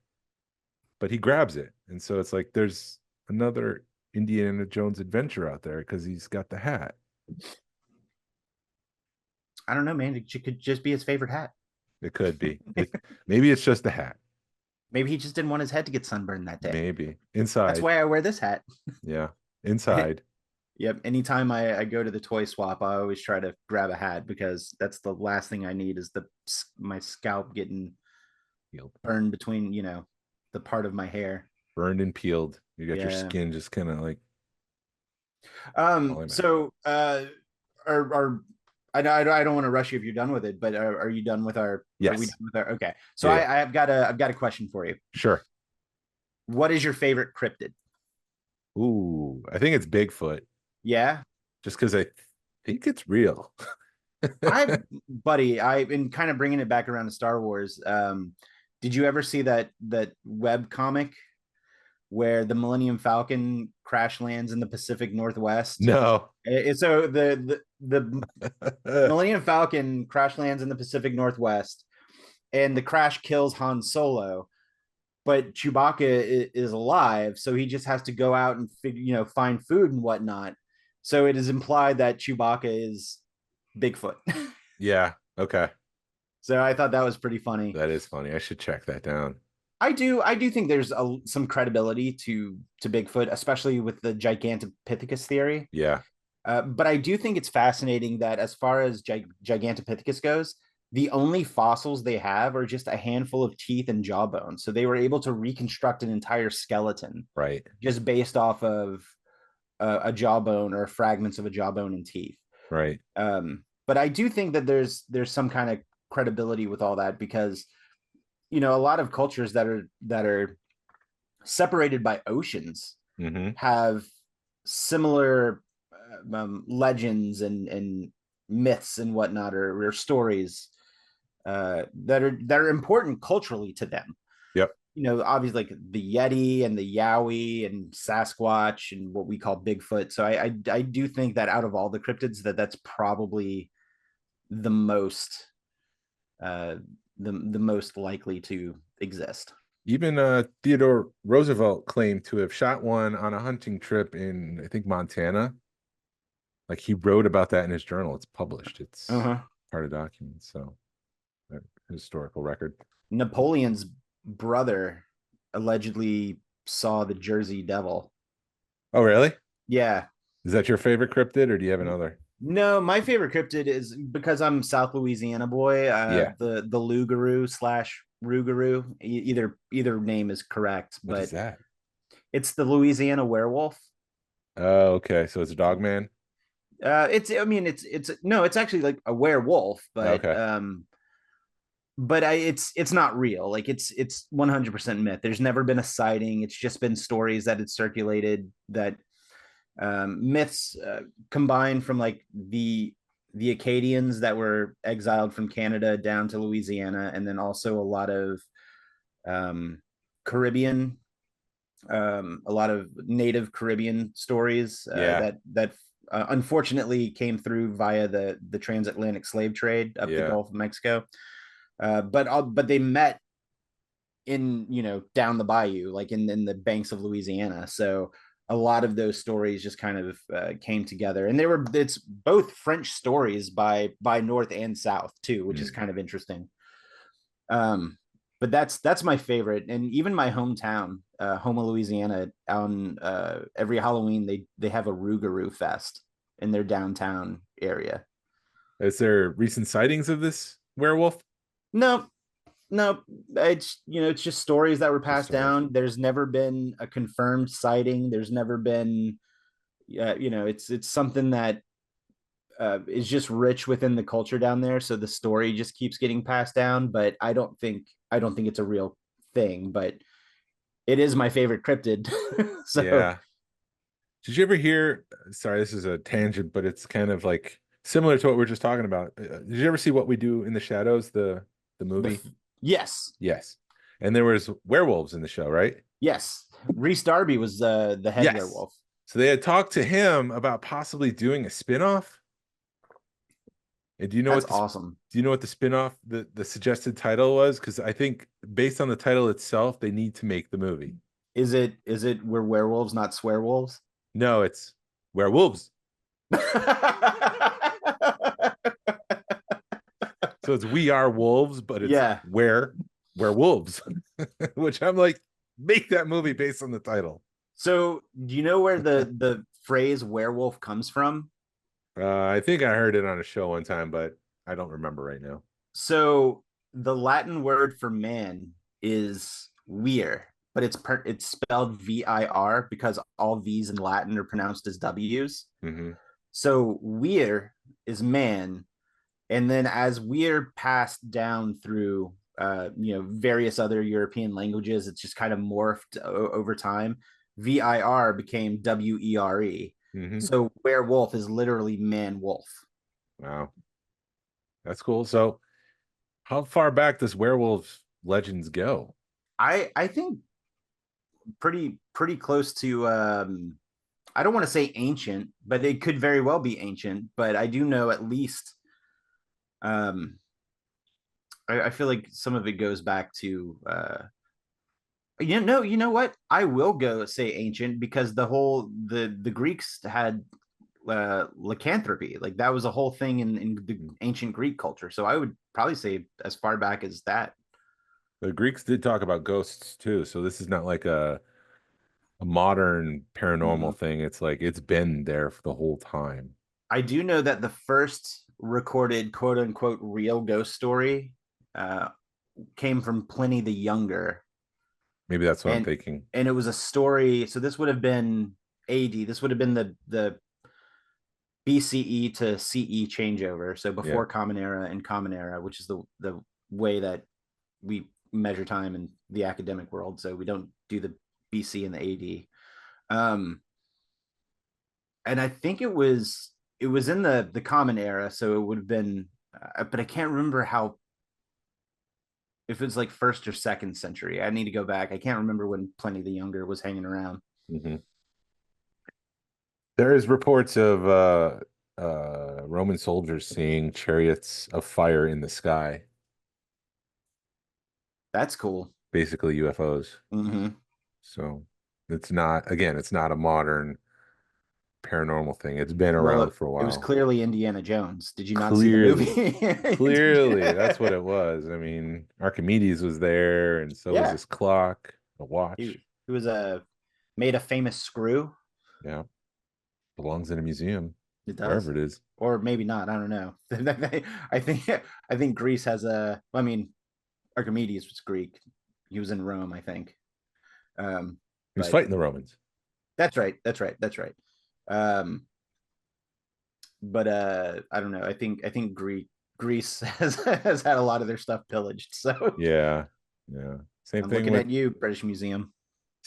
Speaker 3: but he grabs it. And so it's like there's another Indiana Jones adventure out there because he's got the hat.
Speaker 4: I don't know, man. It could just be his favorite hat.
Speaker 3: It could be. Maybe it's just the hat.
Speaker 4: Maybe he just didn't want his head to get sunburned that day.
Speaker 3: Maybe. Inside.
Speaker 4: That's why I wear this hat.
Speaker 3: Yeah. Inside.
Speaker 4: Yep. Anytime I go to the toy swap, I always try to grab a hat because that's the last thing I need is my scalp getting burned between, the part of my hair.
Speaker 3: Burned and peeled. You got your skin just kind of like.
Speaker 4: So I don't want to rush you if you're done with it, but are you done with our?
Speaker 3: Yes.
Speaker 4: Are we done with our? Okay. So I've got a question for you.
Speaker 3: Sure.
Speaker 4: What is your favorite cryptid?
Speaker 3: Ooh, I think it's Bigfoot.
Speaker 4: Yeah.
Speaker 3: Just because I think it's real.
Speaker 4: I've been kind of bringing it back around to Star Wars. Did you ever see that web comic where the Millennium Falcon crash lands in the Pacific Northwest?
Speaker 3: No.
Speaker 4: So the Millennium Falcon crash lands in the Pacific Northwest, and the crash kills Han Solo, but Chewbacca is alive, so he just has to go out and find food and whatnot. So it is implied that Chewbacca is Bigfoot.
Speaker 3: Yeah. Okay.
Speaker 4: So I thought that was pretty funny.
Speaker 3: That is funny. I should check that down.
Speaker 4: I do think there's some credibility to Bigfoot, especially with the Gigantopithecus theory.
Speaker 3: Yeah.
Speaker 4: But I do think it's fascinating that as far as Gigantopithecus goes, the only fossils they have are just a handful of teeth and jawbone. So they were able to reconstruct an entire skeleton
Speaker 3: Right.
Speaker 4: just based off of a jawbone or fragments of a jawbone and teeth.
Speaker 3: Right.
Speaker 4: But I do think that there's some kind of credibility with all that, because a lot of cultures that are separated by oceans have similar legends and myths and whatnot, or stories that are important culturally to them.
Speaker 3: Yep.
Speaker 4: Obviously like the Yeti and the Yowie and Sasquatch and what we call Bigfoot. So I do think that out of all the cryptids, that's probably the most the most likely to exist.
Speaker 3: Even Theodore Roosevelt claimed to have shot one on a hunting trip in, I think, Montana. Like, he wrote about that in his journal. It's published. It's part of documents. So, historical record.
Speaker 4: Napoleon's brother allegedly saw the Jersey Devil.
Speaker 3: Oh, really?
Speaker 4: Yeah.
Speaker 3: Is that your favorite cryptid, or do you have another?
Speaker 4: No, my favorite cryptid is, because I'm South Louisiana boy. The Lugaroo / Rougarou. Either name is correct.
Speaker 3: What is that?
Speaker 4: It's the Louisiana werewolf.
Speaker 3: Oh, okay. So it's a dog man.
Speaker 4: It's actually like a werewolf, but
Speaker 3: okay.
Speaker 4: But it's not real. Like it's 100% myth. There's never been a sighting. It's just been stories that had circulated, that myths combined from like the Acadians that were exiled from Canada down to Louisiana, and then also a lot of Caribbean, a lot of native Caribbean stories that unfortunately came through via the transatlantic slave trade up the Gulf of Mexico. But they met in down the bayou, like in the banks of Louisiana. So a lot of those stories just kind of came together, and it's both French stories by North and South too, which is kind of interesting. But that's my favorite. And even my hometown, Houma, Louisiana, on every Halloween they have a Rougarou Fest in their downtown area.
Speaker 3: Is there recent sightings of this werewolf?
Speaker 4: No, it's it's just stories that were passed down. There's never been a confirmed sighting. There's never been it's something that is just rich within the culture down there, so the story just keeps getting passed down. But I don't think it's a real thing, but it is my favorite cryptid. So
Speaker 3: yeah. Did you ever hear, sorry, this is a tangent, but it's kind of like similar to what we are just talking about. Did you ever see What We Do in the Shadows, the movie?
Speaker 4: Yes.
Speaker 3: And there was werewolves in the show, right?
Speaker 4: Yes. Reese Darby was the head werewolf.
Speaker 3: So they had talked to him about possibly doing a spinoff. And do you know
Speaker 4: That's awesome?
Speaker 3: Do you know what the spinoff, the suggested title was? Because I think based on the title itself, they need to make the movie.
Speaker 4: Is it We're Werewolves, Not Swearwolves?
Speaker 3: No, it's Werewolves. So it's We Are Wolves, but it's Werewolves. Which I'm like, make that movie based on the title.
Speaker 4: So do you know where the phrase werewolf comes from?
Speaker 3: I think I heard it on a show one time, but I don't remember right now.
Speaker 4: So the Latin word for man is wir, but it's spelled VIR because all V's in Latin are pronounced as W's. So wir is man, and then as we're passed down through various other European languages, it's just kind of morphed over time. VIR became WERE. So werewolf is literally man wolf.
Speaker 3: Wow, that's cool. So how far back does werewolf legends go?
Speaker 4: I think pretty close to I don't want to say ancient, but it could very well be ancient. But I do know at least I feel like some of it goes back to you know what? I will go say ancient, because the Greeks had lycanthropy. Like that was a whole thing in the ancient Greek culture. So I would probably say as far back as that.
Speaker 3: The Greeks did talk about ghosts too, so this is not like a modern paranormal
Speaker 4: Mhm.
Speaker 3: thing. It's like it's been there for the whole time.
Speaker 4: I do know that the first recorded quote unquote real ghost story uh, came from Pliny the Younger,
Speaker 3: Maybe that's what I'm
Speaker 4: and
Speaker 3: thinking.
Speaker 4: it was a story. So this would have been AD. This would have been the BCE to CE changeover. So
Speaker 3: Yeah.
Speaker 4: before Common Era and Common Era, which is the way that we measure time in the academic world. So we don't do the BC and the AD. And I think it was in the Common Era, so it would have been, but I can't remember how, if it's like first or second century. I need to go back. I can't remember when Pliny the Younger was hanging around.
Speaker 3: Mhm. There is reports of Roman soldiers seeing chariots of fire in the sky,
Speaker 4: That's cool.
Speaker 3: basically UFOs.
Speaker 4: Mm-hmm.
Speaker 3: So it's not, again, it's not a modern paranormal thing. It's been
Speaker 4: Well,
Speaker 3: around for a
Speaker 4: it was
Speaker 3: while.
Speaker 4: clearly Indiana Jones. Did you not see the
Speaker 3: Clearly,
Speaker 4: movie?
Speaker 3: clearly, that's what it was. I mean, Archimedes was there, and so was
Speaker 4: Yeah,
Speaker 3: this clock, a
Speaker 4: he,
Speaker 3: watch.
Speaker 4: he was made a famous screw.
Speaker 3: Yeah, belongs in a museum,
Speaker 4: It does,
Speaker 3: wherever it is.
Speaker 4: or maybe not. I don't know. I think I think Greece has a. I mean, Archimedes was Greek. He was in Rome, I think.
Speaker 3: He was
Speaker 4: But
Speaker 3: fighting the Romans.
Speaker 4: that's right. That's right. That's right. Um, but I don't know. I think Greece has had a lot of their stuff pillaged. So
Speaker 3: Yeah, yeah. Same
Speaker 4: I'm
Speaker 3: thing
Speaker 4: looking
Speaker 3: with
Speaker 4: at you, British Museum.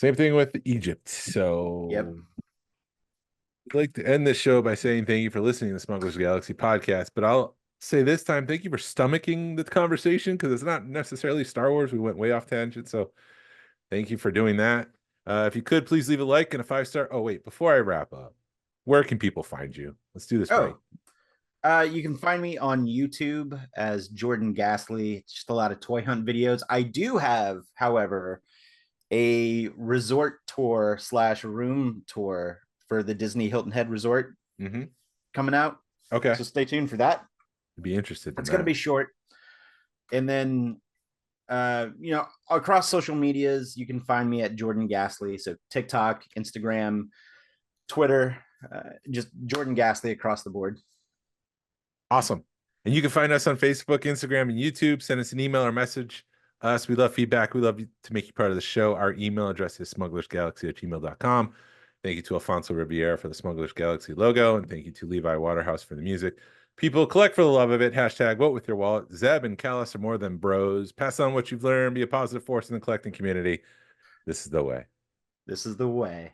Speaker 3: Egypt.
Speaker 4: Yep.
Speaker 3: So I'd like to end this show by saying thank you for listening to the Smugglers Galaxy podcast. But I'll say this time, thank you for stomaching the conversation because it's not necessarily Star Wars. We went way off tangent. So thank you for doing that. If you could, please leave a like and a 5-star. Oh, wait, before I wrap up, where can people find you? Let's do this right.
Speaker 4: Oh, you can find me on YouTube as Jordan Ghastly. It's just a lot of toy hunt videos. I do have, however, a resort tour slash room tour for the Disney Hilton Head Resort
Speaker 3: Mm-hmm.
Speaker 4: coming out.
Speaker 3: Okay.
Speaker 4: So stay tuned for that.
Speaker 3: I'd be interested in
Speaker 4: It's going to
Speaker 3: that.
Speaker 4: be short. And then, across social medias, you can find me at Jordan Ghastly. So TikTok, Instagram, Twitter, just Jordan Ghastly across the board.
Speaker 3: Awesome. And you can find us on Facebook, Instagram, and YouTube. Send us an email or message us. We love feedback. We love to make you part of the show. Our email address is smugglersgalaxy@gmail.com. Thank you to Alfonso Riviera for the Smugglers Galaxy logo. And thank you to Levi Waterhouse for the music. People, collect for the love of it. Hashtag vote with your wallet. Zeb and Callus are more than bros. Pass on what you've learned. Be a positive force in the collecting community. This is the way.
Speaker 4: This is the way.